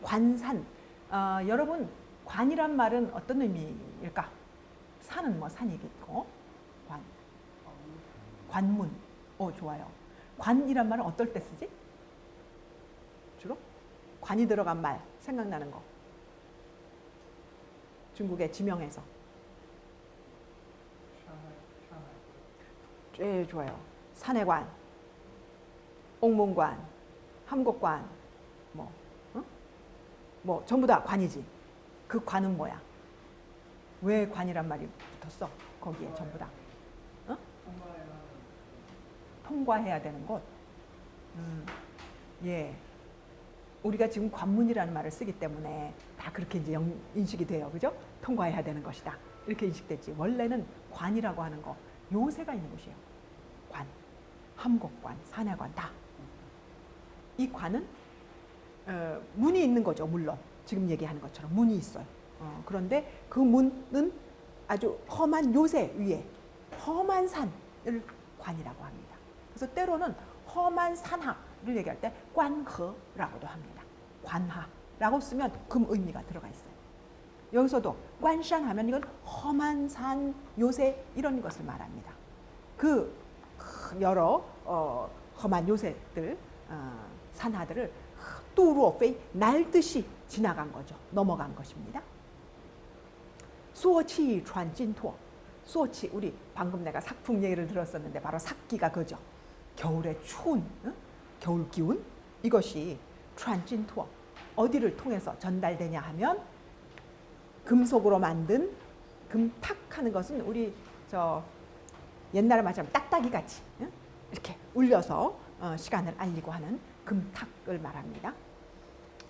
관산 여러분 관이란 말은 어떤 의미일까? 산은 뭐 산이겠고 관문 좋아요. 관이란 말은 어떨 때 쓰지? 주로 관이 들어간 말 생각나는 거 중국의 지명에서 좋아요. 산해관, 옥문관, 함곡관 뭐 전부 다 관이지. 그 관은 뭐야? 왜 관이란 말이 붙었어? 거기에 전부 다 통과해야 되는 곳. 예. 우리가 지금 관문이라는 말을 쓰기 때문에 다 그렇게 이제 인식이 돼요. 그죠? 통과해야 되는 것이다. 이렇게 인식됐지. 원래는 관이라고 하는 거 요새가 있는 곳이에요. 관, 함곡관, 산해관 다. 이 관은 문이 있는 거죠. 물론 지금 얘기하는 것처럼 문이 있어요. 그런데 그 문은 아주 험한 요새 위에 험한 산을 관이라고 합니다. 그래서 때로는 험한 산하를 얘기할 때 관허라고도 합니다. 관하라고 쓰면 그 의미가 들어가 있어요. 여기서도 관산 하면 이건 험한 산, 요새 이런 것을 말합니다. 그 여러 험한 요새들, 산하들을 뚜루오페이 날듯이 지나간 거죠. 넘어간 것입니다. 수어치传진토 수어치 우리 방금 내가 삭풍 얘기를 들었었는데 바로 삭기가 그죠. 겨울의 추운 겨울 기운 이것이 传진토 어디를 통해서 전달되냐 하면 금속으로 만든 금탁하는 것은 우리 저 옛날에 말하자면 딱딱이 같이 이렇게 울려서 시간을 알리고 하는 금탁을 말합니다.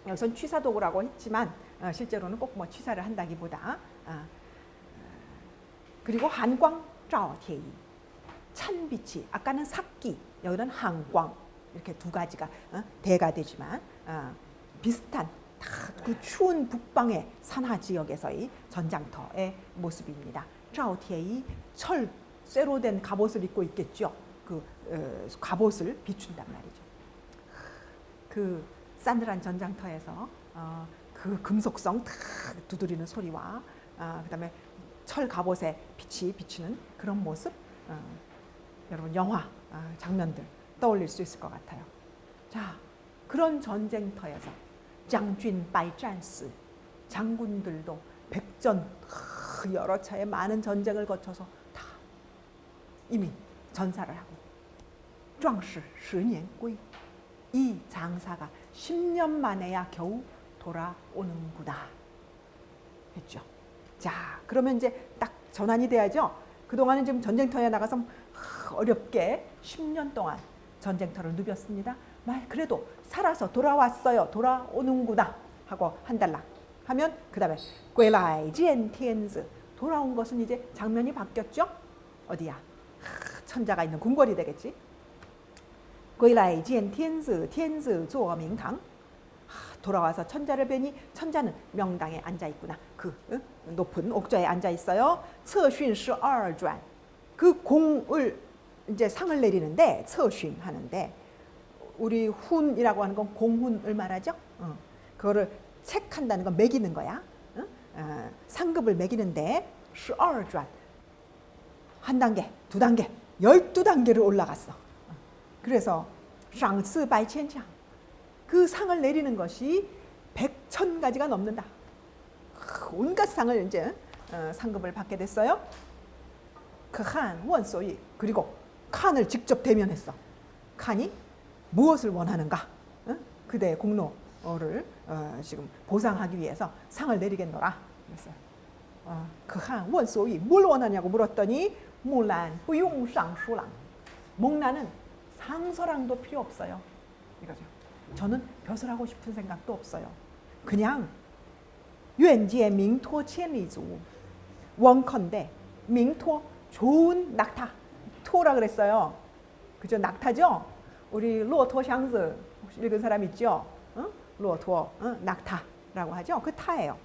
여기선 취사도구라고 했지만 실제로는 꼭 뭐 취사를 한다기보다 그리고 한광 짜오티이 찬빛이 아까는 삭기 여기는 한광 이렇게 두 가지가 대가 되지만 비슷한 그 추운 북방의 산하 지역에서의 전장터의 모습입니다. 짜오티이 철 쇠로 된 갑옷을 입고 있겠죠. 그 갑옷을 비춘단 말이죠. 그 싸늘한 전장터에서 그 금속성 탁 두드리는 소리와 그다음에 철 갑옷에 빛이 비치는 그런 모습 여러분 영화 장면들 떠올릴 수 있을 것 같아요. 자, 그런 전쟁터에서 장군 바이짠스 장군들도 백전 여러 차례 많은 전쟁을 거쳐서 다 이미 전사를 하고 壮士10年归 이 장사가 10년 만에야 겨우 돌아오는구나 했죠. 자, 그러면 이제 딱 전환이 돼야죠. 그동안은 지금 전쟁터에 나가서 어렵게 10년 동안 전쟁터를 누볐습니다. 그래도 살아서 돌아왔어요. 돌아오는구나 하고 한 달락 하면 그 다음에 归来见天子 돌아온 것은 이제 장면이 바뀌었죠. 어디야? 천자가 있는 궁궐이 되겠지. 归来见天子天子坐明堂 돌아와서 천자를 뵈니 천자는 명당에 앉아 있구나. 그 높은 옥좌에 앉아 있어요. 测训12转 그 공을 이제 상을 내리는데 测训하는데 우리 훈이라고 하는 건 공훈을 말하죠. 그거를 책한다는 건 매기는 거야. 상급을 매기는데 12转 한 단계, 두 단계, 12단계를 올라갔어. 그래서 赏赐百千强 그 상을 내리는 것이 100,000가지가 넘는다. 온갖 상을 이제 상급을 받게 됐어요. 그 한 원소이 그리고 칸을 직접 대면했어. 칸이 무엇을 원하는가? 그대의 공로를 지금 보상하기 위해서 상을 내리겠노라. 그랬어요. 그 한 원소이 뭘 원하냐고 물었더니 무란 부용 쌍수랑 목란은 상서랑도 필요 없어요. 이거죠. 저는 벼슬 하고 싶은 생각도 없어요. 그냥 愿借明托千里足 원컨대明托 좋은 낙타. 토라 그랬어요. 그죠? 낙타죠? 우리 루어토 샹즈 혹시 읽은 사람 있죠? 루어토, 낙타라고 하죠? 그 타예요.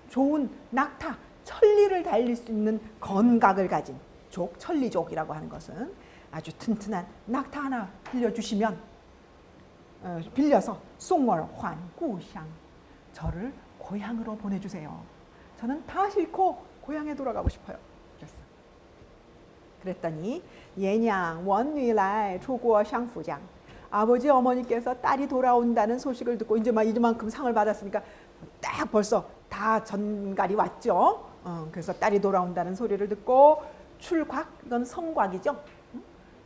좋은 낙타, 천리를 달릴 수 있는 건각을 가진 족, 천리족이라고 하는 것은 아주 튼튼한 낙타 하나 빌려주시면 빌려서 송월 환구향 저를 고향으로 보내주세요. 저는 다 싫고 고향에 돌아가고 싶어요. 그랬더니 예냥 원위来出国相府장 아버지 어머니께서 딸이 돌아온다는 소식을 듣고 이제 이만큼 상을 받았으니까 딱 벌써 다 전갈이 왔죠. 그래서 딸이 돌아온다는 소리를 듣고 출곽 이건 성곽이죠.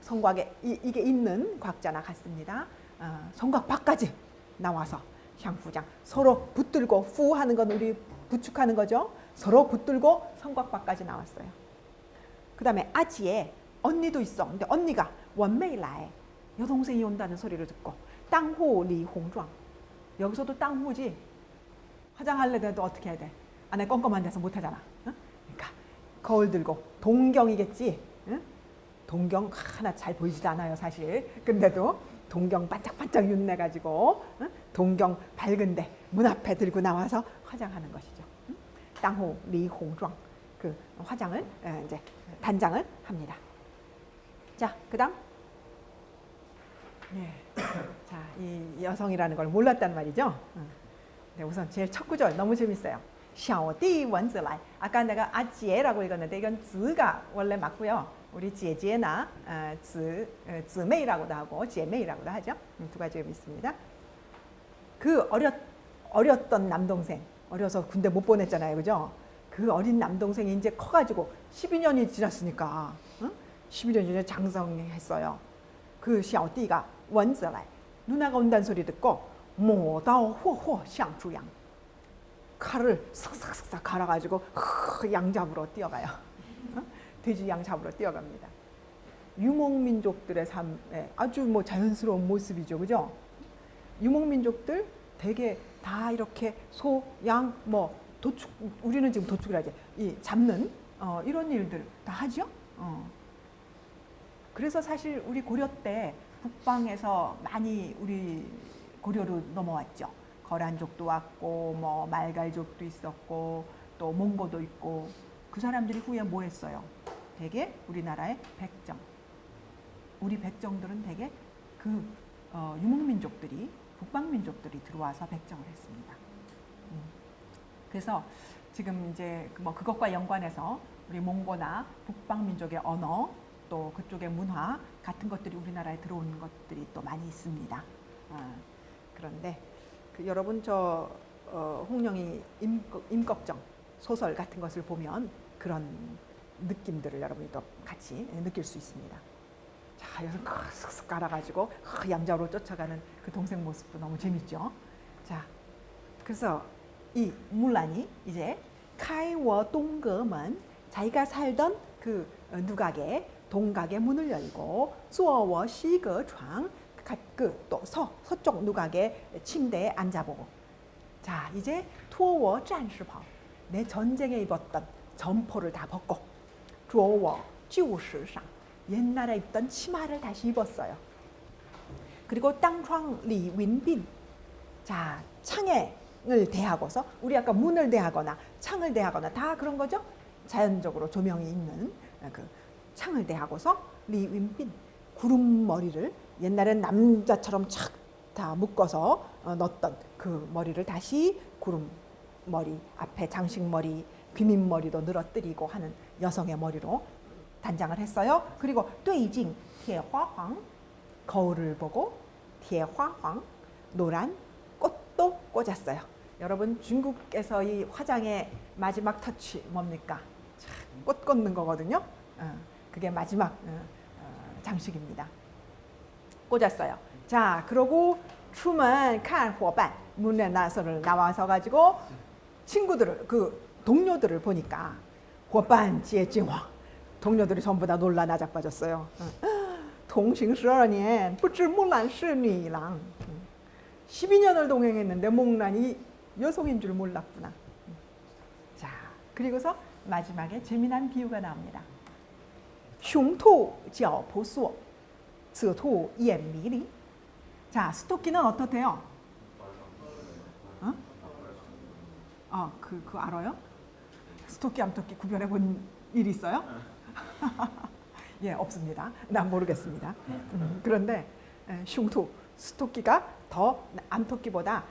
성곽에 이게 있는 곽자나 같습니다. 성곽 밖까지 나와서 향후장 서로 붙들고 후 하는 건 우리 부축하는 거죠. 서로 붙들고 성곽 밖까지 나왔어요. 그 다음에 아지에 언니도 있어. 근데 언니가 원메이라에 여동생이 온다는 소리를 듣고 땅후 리홍庄 여기서도 땅후지. 화장할래 돼도 어떻게 해야 돼? 안에 껌껌한 데서 못하잖아. 그러니까 거울 들고 동경이겠지. 동경 하나 잘 보이지도 않아요 사실. 근데도 동경 반짝반짝 윤내가지고 동경 밝은데 문 앞에 들고 나와서 화장하는 것이죠. 땅후 리홍庄 그 화장을 이제 단장을 합니다. 자, 그다음 네. 자, 이 여성이라는 걸 몰랐단 말이죠. 네, 우선 제일 첫 구절 너무 재밌어요. 小弟蚊子来 아까 내가 아지에라고 읽었는데 이건 즈가 원래 맞고요. 우리 제제나 즈메이라고도 하고 제메이라고도 하죠. 두 가지가 있습니다. 그 어렸던 남동생 어려서 군대 못 보냈잖아요, 그죠? 그 어린 남동생이 이제 커가지고 12년이 지났으니까 12년이 전에 장성했어요. 그 샤오띠가 원즈라이 누나가 온다는 소리 듣고 모다오 호호 샹주양 칼을 싹싹싹 갈아가지고 양 잡으러 뛰어가요. 돼지 양 잡으러 뛰어갑니다. 유목민족들의 삶에 아주 뭐 자연스러운 모습이죠, 그죠? 유목민족들 되게 다 이렇게 소, 양, 뭐 도축 우리는 지금 도축을 하지 이 잡는 이런 일들 다 하죠. 그래서 사실 우리 고려 때 북방에서 많이 우리 고려로 넘어왔죠. 거란족도 왔고 뭐 말갈족도 있었고 또 몽고도 있고 그 사람들이 후에 뭐 했어요? 되게 우리나라의 백정. 우리 백정들은 되게 그 유목민족들이 북방민족들이 들어와서 백정을 했습니다. 그래서 지금 이제 뭐 그것과 연관해서 우리 몽고나 북방민족의 언어 또 그쪽의 문화 같은 것들이 우리나라에 들어오는 것들이 또 많이 있습니다. 그런데 여러분 저 홍령이 임꺽정 소설 같은 것을 보면 그런 느낌들을 여러분이 또 같이 느낄 수 있습니다. 자, 여기서 슥슥 깔아가지고 양자로 쫓아가는 그 동생 모습도 너무 재밌죠. 자, 그래서 이 물란이 이제 카이워 동거먼 자기가 살던 그 누각의 동각의 문을 열고 쪼워 시거床 또 서쪽 누각의 침대에 앉아보고 자 이제 투어워 짠시袍 내 전쟁에 입었던 점포를 다 벗고 주어워 찌우시상 옛날에 입던 치마를 다시 입었어요. 그리고 땅窗 리윈빈 자 창을 대하고서 우리 아까 문을 대하거나 창을 대하거나 다 그런 거죠. 자연적으로 조명이 있는 그 창을 대하고서 리윈빈 구름머리를 옛날엔 남자처럼 착 다 묶어서 넣었던 그 머리를 다시 구름머리 앞에 장식머리 귀민머리로 늘어뜨리고 하는 여성의 머리로 단장을 했어요. 그리고 뚜이징 티에화황 거울을 보고 티에화황 노란 꽃도 꽂았어요. 여러분 중국에서 이 화장의 마지막 터치 뭡니까? 꽃 꽂는 거거든요. 그게 마지막 장식입니다. 꽂았어요. 자, 그러고 추만 칸伙伴 문에 나와서 가지고 친구들을 그 동료들을 보니까 伙伴接近我 동료들이 전부 다 놀라 나자빠졌어요. 同行12年不知木兰是女郎 12년을 동행했는데 몽란이 여성인 줄 몰랐구나. 자, 그리고서 마지막에 재미난 비유가 나옵니다. 雄兔脚婆娑，此兔眼迷离. 자, 스토끼는 어떻대요? 그거 알아요? 스토끼, 암토끼 구별해 본 일 있어요? 예, 없습니다. 난 모르겠습니다. 그런데 슝투, 스토끼가 더 암토끼보다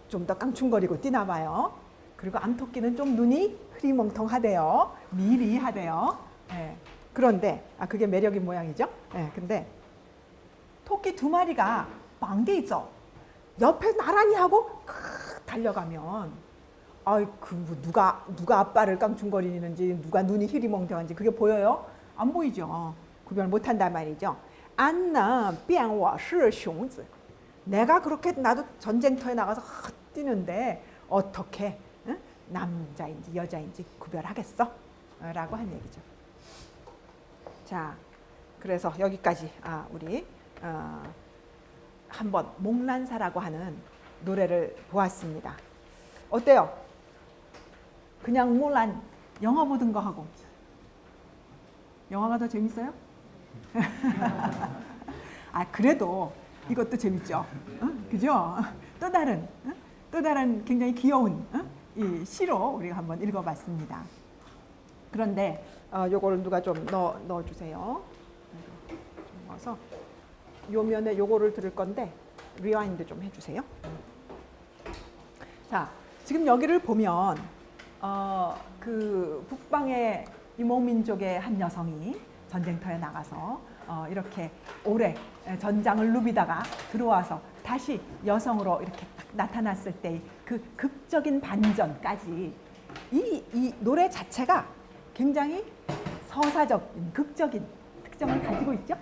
좀 더 깡충거리고 뛰나 봐요. 그리고 암토끼는 좀 눈이 흐리멍텅하대요. 미리하대요. 예, 그런데 그게 매력인 모양이죠. 예, 근데 토끼 두 마리가 방대 있어. 옆에 나란히 하고 달려가면 누가 아빠를 깡충거리는지 누가 눈이 흐리멍텅한지 그게 보여요? 안 보이죠. 구별 못한단 말이죠. 안나 변워是雄子. 내가 그렇게 나도 전쟁터에 나가서 뛰는데 어떻게 남자인지 여자인지 구별하겠어? 라고 한 얘기죠. 자, 그래서 여기까지 우리 한번 목란사라고 하는 노래를 보았습니다. 어때요? 그냥 몰란 영화 보던 거 하고 영화가 더 재밌어요? 그래도 이것도 재밌죠. 그죠? 또 다른 굉장히 귀여운 이 시로 우리가 한번 읽어봤습니다. 그런데 요거를 누가 좀 넣어주세요. 좀 넣어서 요 면에 요거를 들을 건데 리와인드 좀 해주세요. 자, 지금 여기를 보면 그 북방의 이몽민족의 한 여성이 전쟁터에 나가서 이렇게 오래 전장을 누비다가 들어와서 다시 여성으로 이렇게 딱 나타났을 때 그 극적인 반전까지 이 노래 자체가 굉장히 서사적인 극적인 특성을 가지고 있죠.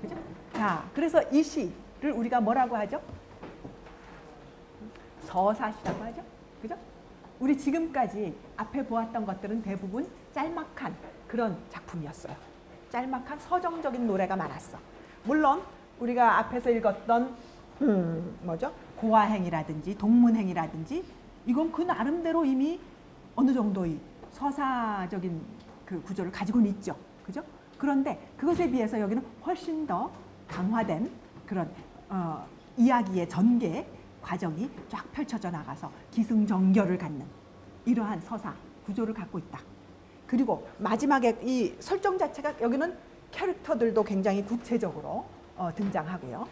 그죠? 자, 그래서 이 시를 우리가 뭐라고 하죠? 서사시라고 하죠. 그죠? 우리 지금까지 앞에 보았던 것들은 대부분 짤막한 그런 작품이었어요. 짤막한 서정적인 노래가 많았어. 물론 우리가 앞에서 읽었던 뭐죠? 고아행이라든지 동문행이라든지 이건 그 나름대로 이미 어느 정도의 서사적인 그 구조를 가지고는 있죠. 그죠? 그런데 그것에 비해서 여기는 훨씬 더 강화된 그런 이야기의 전개 과정이 쫙 펼쳐져 나가서 기승전결을 갖는 이러한 서사 구조를 갖고 있다. 그리고 마지막에 이 설정 자체가 여기는 캐릭터들도 굉장히 구체적으로 등장하고요.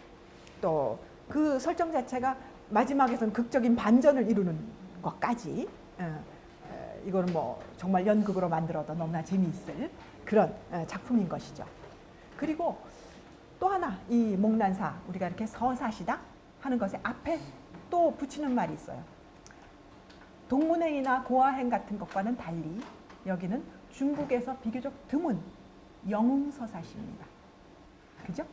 또 그 설정 자체가 마지막에서는 극적인 반전을 이루는 것까지 이거는 뭐 정말 연극으로 만들어도 너무나 재미있을 그런 작품인 것이죠. 그리고 또 하나 이 목란사 우리가 이렇게 서사시다 하는 것에 앞에 또 붙이는 말이 있어요. 동문행이나 고아행 같은 것과는 달리 여기는 중국에서 비교적 드문 영웅서사시입니다. 그죠?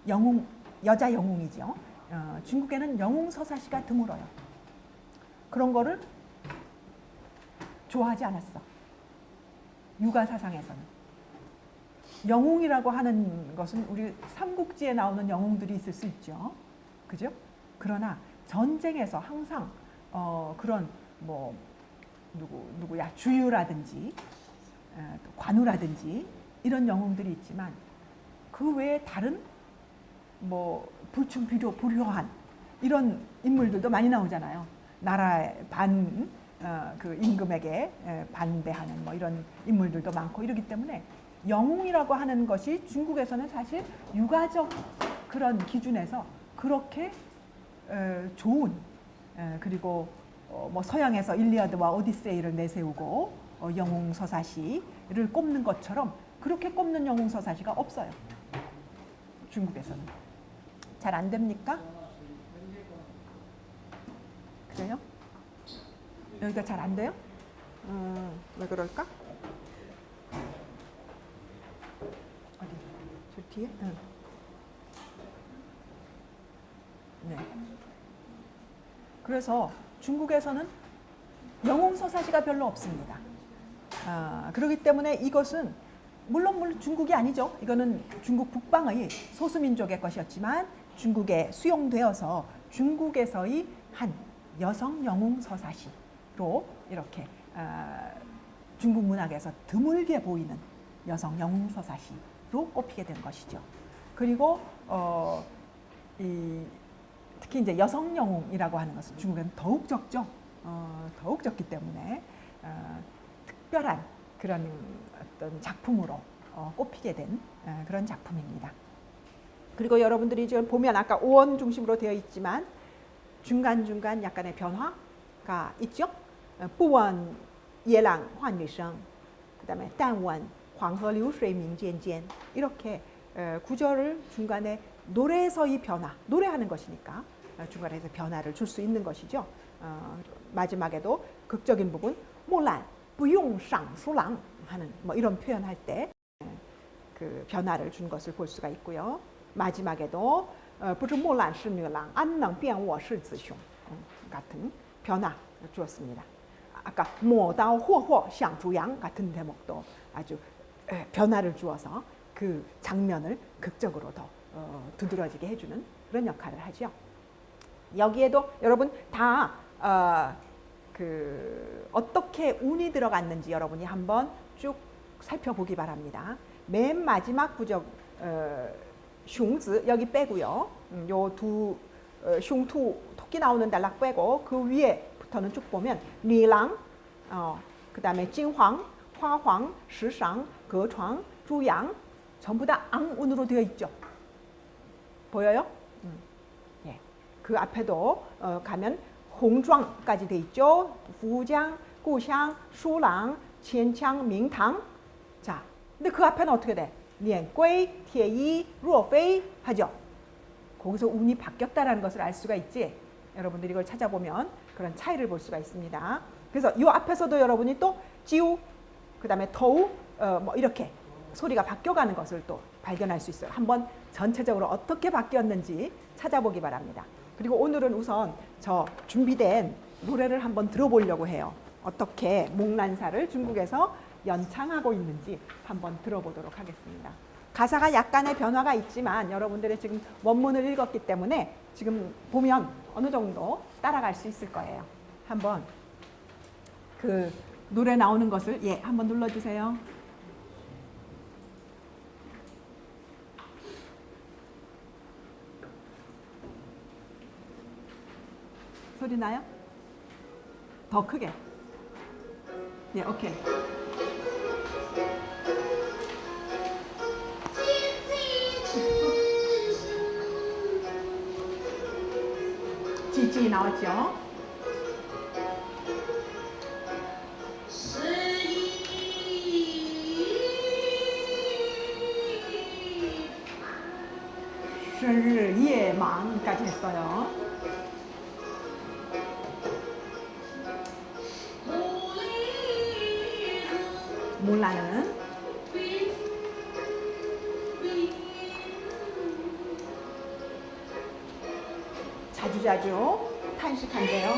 영웅, 여자 영웅이죠. 중국에는 영웅서사시가 드물어요. 그런 거를 좋아하지 않았어. 유가사상에서는. 영웅이라고 하는 것은 우리 삼국지에 나오는 영웅들이 있을 수 있죠. 그죠? 그러나 전쟁에서 항상 그런 뭐 누구야 주유라든지 관우라든지 이런 영웅들이 있지만 그 외에 다른 뭐 불충불효한 이런 인물들도 많이 나오잖아요. 나라의 그 임금에게 반대하는 뭐 이런 인물들도 많고 이러기 때문에 영웅이라고 하는 것이 중국에서는 사실 유가적 그런 기준에서 그렇게 좋은 그리고 뭐 서양에서 일리아드와 오디세이를 내세우고 영웅 서사시를 꼽는 것처럼 그렇게 꼽는 영웅 서사시가 없어요. 중국에서는. 잘 안 됩니까? 그래요? 여기가 잘 안 돼요? 왜 그럴까? 어디? 저 뒤에? 네. 그래서 중국에서는 영웅 서사시가 별로 없습니다. 그렇기 때문에 이것은 물론 중국이 아니죠. 이거는 중국 북방의 소수민족의 것이었지만 중국에 수용되어서 중국에서의 한 여성 영웅 서사시로 이렇게 중국 문학에서 드물게 보이는 여성 영웅 서사시로 꼽히게 된 것이죠. 그리고 특히 이제 여성 영웅이라고 하는 것은 중국에는 더욱 적죠. 더욱 적기 때문에 특별한 그런 어떤 작품으로 꼽히게 된 그런 작품입니다. 그리고 여러분들이 지금 보면 아까 오원 중심으로 되어 있지만 중간중간 약간의 변화가 있죠. 부원 예랑 환위성, 그다음에 단원 황허 류수이 민지엔지엔 이렇게 구절을 중간에 노래에서의 변화, 노래하는 것이니까 중간에서 변화를 줄 수 있는 것이죠. 마지막에도 극적인 부분 모란 부용 쌍수랑 하는 뭐 이런 표현할 때 그 변화를 준 것을 볼 수가 있고요. 마지막에도 不是木兰是女郎安能辨我是子雄 같은 변화 주었습니다. 아까 磨刀霍霍想猪羊 같은 대목도 아주 변화를 주어서 그 장면을 극적으로 더 두드러지게 해주는 그런 역할을 하죠. 여기에도 여러분 다 어떻게 운이 들어갔는지 여러분이 한번 쭉 살펴보기 바랍니다. 맨 마지막 부적 슝즈 여기 빼고요. 요 두 슝투 토끼 나오는 단락 빼고 그 위에부터는 쭉 보면 리랑, 그다음에 징황, 화황, 시상, 거창, 주양 전부 다 앙운으로 되어 있죠. 보여요? 예. 그 앞에도 가면 홍좌까지 되어 있죠. 부장, 구샹, 수랑, qianqiang, 밍탕. 자, 근데 그 앞에는 어떻게 돼? 碾龟, 铁衣, 若非 하죠. 거기서 운이 바뀌었다는 것을 알 수가 있지. 여러분들이 이걸 찾아보면 그런 차이를 볼 수가 있습니다. 그래서 이 앞에서도 여러분이 또 지우, 그 다음에 더우, 뭐 이렇게 소리가 바뀌어가는 것을 또 발견할 수 있어요. 한번 전체적으로 어떻게 바뀌었는지 찾아보기 바랍니다. 그리고 오늘은 우선 저 준비된 노래를 한번 들어보려고 해요. 어떻게 목란사를 중국에서 연창하고 있는지 한번 들어보도록 하겠습니다. 가사가 약간의 변화가 있지만 여러분들이 지금 원문을 읽었기 때문에 지금 보면 어느 정도 따라갈 수 있을 거예요. 한번 그 노래 나오는 것을 한번 눌러주세요. 소리 나요? 더 크게. 네, 오케이. 지지 나왔죠? 예망까지 했어요. 몰라는 자주자주 탄식한대요.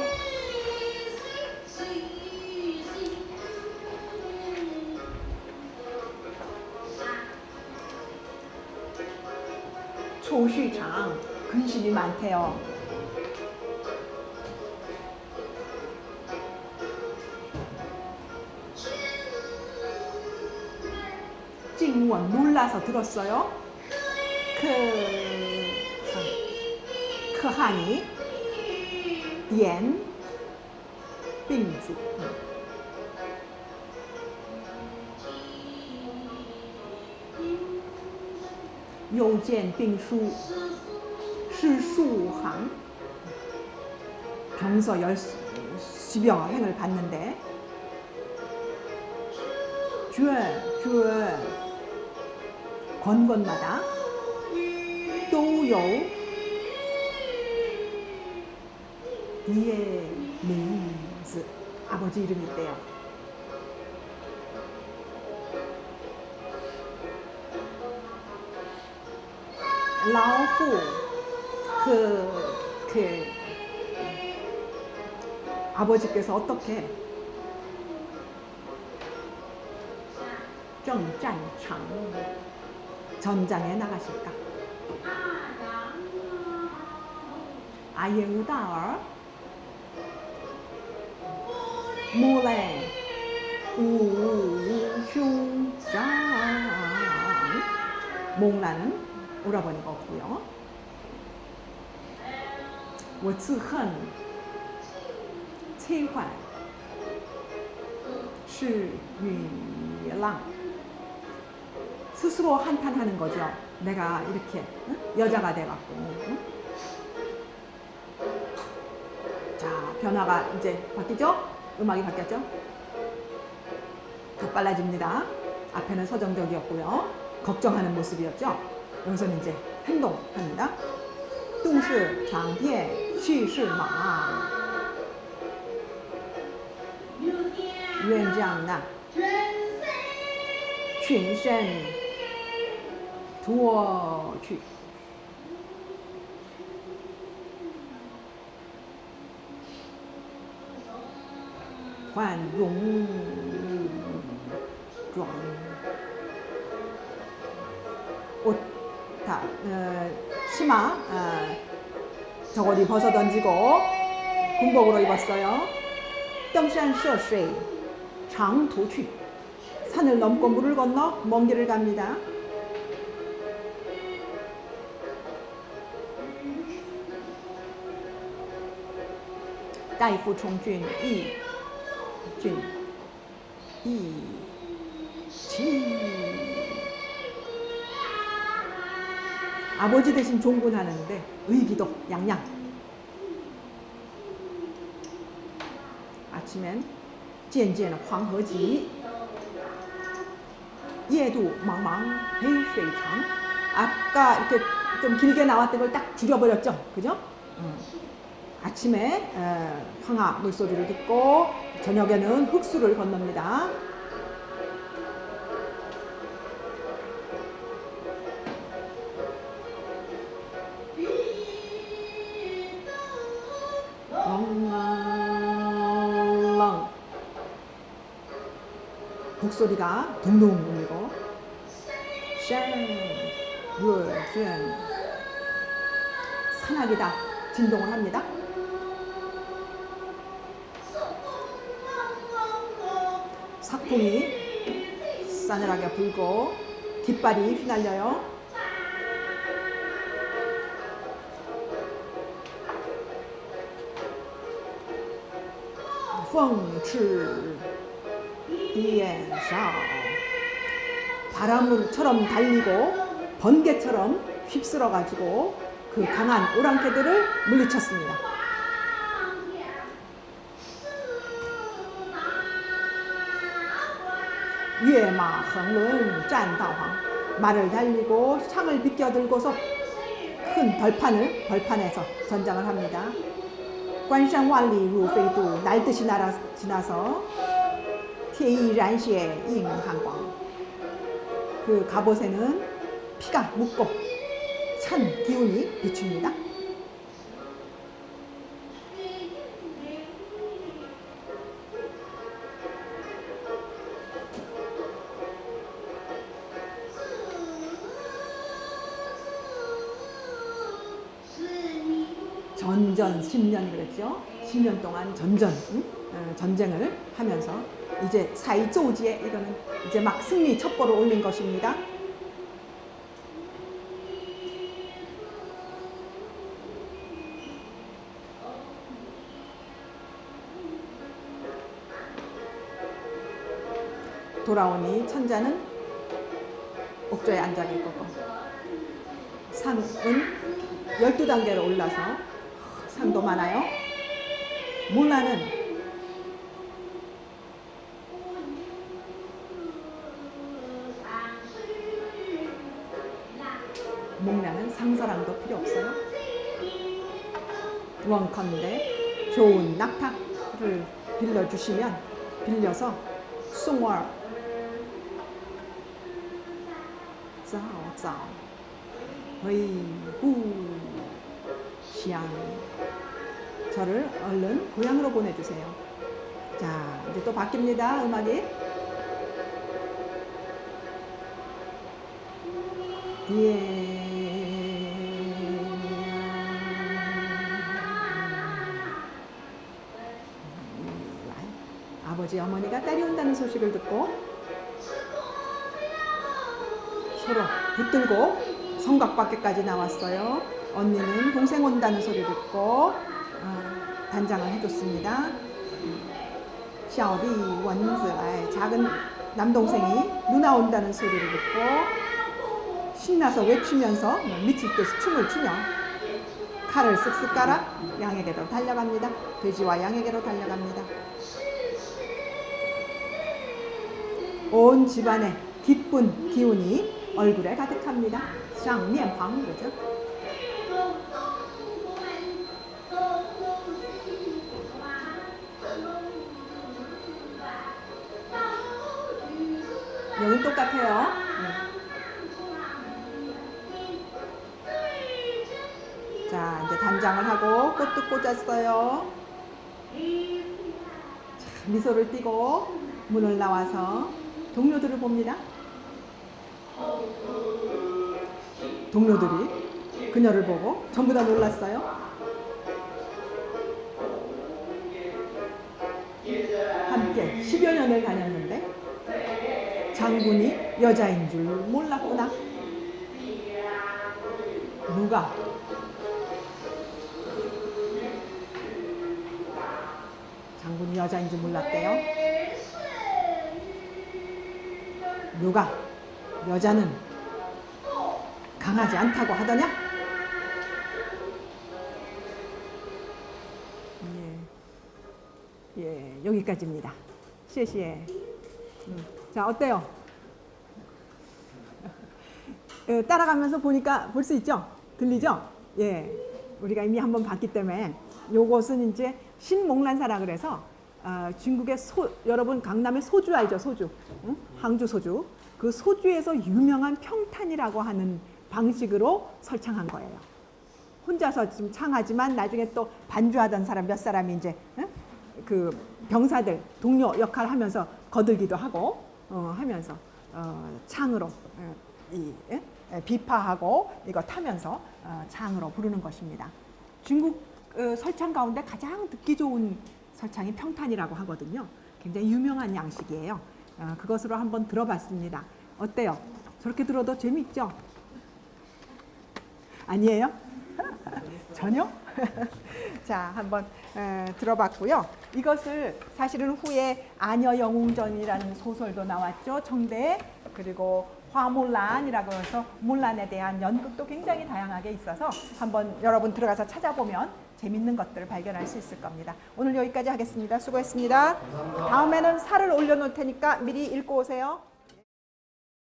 초시장 근심이 많대요. 징원 몰라서 들었어요. 크하니 옌 빙주 요见빙수 시수항 병서 10여 행을 봤는데 권권마다 또有 이의名字 아버지 이름이 있대요. 라오후 그 아버지께서 어떻게 전장창 전장에 나가실까? 아예우다얼 몰래 우슝장 몽라는 오라버니가 없고요. 我自恨切换是女郎 스스로 한탄하는 거죠. 내가 이렇게 응? 여자가 돼갖고 응? 자, 변화가 이제 바뀌죠? 음악이 바뀌었죠? 더 빨라집니다. 앞에는 서정적이었고요. 걱정하는 모습이었죠? 여기서는 이제 행동합니다. 动是长天去是马愿将那群生脱去换容妆 옷, 다, 치마, 저고리 벗어 던지고 군복으로 입었어요. 登山涉水长途去 산을 넘고 물을 건너 먼 길을 갑니다. 다이프 총준 이준 이지 아버지 대신 종군하는데 의기도 양양. 아침엔 渐渐 황허지夜도 망망黑水长 아까 이렇게 좀 길게 나왔던 걸 딱 줄여버렸죠. 그죠? 아침에 황하 물소리를 듣고 저녁에는 흑수를 건넙니다. 렁렁렁 북소리가 둥둥 울리고 샹 산악이다 진동을 합니다. 삭풍이 싸늘하게 불고 깃발이 휘날려요. 风驰电烧 바람처럼 달리고 번개처럼 휩쓸어 가지고 그 강한 오랑캐들을 물리쳤습니다. 유에마 헝룬 짠다황 말을 달리고 창을 비껴들고서 큰 벌판에서 전장을 합니다. 关山万里如飞渡 날듯이 지나서 铁翼燃血映汉光 그 갑옷에는 피가 묻고 찬 기운이 비춥니다. 전전 10년이 그랬죠. 10년 동안 전쟁을 하면서 이제 사이조지에 이거는 이제 막 승리 첩보를 올린 것입니다. 돌아오니 천자는 옥조에 앉아 있고 산은 12단계로 올라서 산도 많아요. 몰라는 목라는 상사랑도 필요 없어요. 원컨대 좋은 낙타를 빌려서 송월 짜오짜오 휘구시양 저를 얼른 고향으로 보내주세요. 자, 이제 또 바뀝니다. 음악이. 아버지 어머니가 딸이 온다는 소식을 듣고 서로 붙들고 성곽 밖에까지 나왔어요. 언니는 동생 온다는 소리를 듣고 단장을 해줬습니다. 샤오리 원즈, 작은 남동생이 누나 온다는 소리를 듣고 신나서 외치면서 미칠 듯이 춤을 추며 칼을 쓱쓱 깔아 양에게로 달려갑니다. 돼지와 양에게로 달려갑니다. 온 집안에 기쁜 기운이 얼굴에 가득합니다. 쌍면방 그러죠. 여긴 똑같아요. 자, 이제 단장을 하고 꽃도 꽂았어요. 자, 미소를 띠고 문을 나와서 동료들을 봅니다. 동료들이 그녀를 보고 전부 다 놀랐어요. 함께 10여 년을 다녔는데 장군이 여자인 줄 몰랐구나. 누가? 장군이 여자인 줄 몰랐대요. 누가? 여자는 강하지 않다고 하더냐? 예, 여기까지입니다. 시에. 자, 어때요? 따라가면서 보니까 볼 수 있죠? 들리죠? 예, 우리가 이미 한번 봤기 때문에 요것은 이제 신몽란사라 그래서 중국의 여러분 강남의 소주 알죠? 소주, 응? 항주 소주. 그 소주에서 유명한 평탄이라고 하는 방식으로 설창한 거예요. 혼자서 지금 창하지만 나중에 또 반주하던 사람 몇 사람이 이제 그 병사들 동료 역할 하면서 거들기도 하고 하면서 창으로 비파하고 이거 타면서 창으로 부르는 것입니다. 중국 설창 가운데 가장 듣기 좋은 설창이 평탄이라고 하거든요. 굉장히 유명한 양식이에요. 그것으로 한번 들어봤습니다. 어때요? 저렇게 들어도 재밌죠? 아니에요? 전혀? 자, 한번 들어봤고요. 이것을 사실은 후에 아녀영웅전이라는 소설도 나왔죠. 청대에. 그리고 화몰란이라고 해서 몰란에 대한 연극도 굉장히 다양하게 있어서 한번 여러분 들어가서 찾아보면 재밌는 것들을 발견할 수 있을 겁니다. 오늘 여기까지 하겠습니다. 수고했습니다. 다음에는 살을 올려놓을 테니까 미리 읽고 오세요.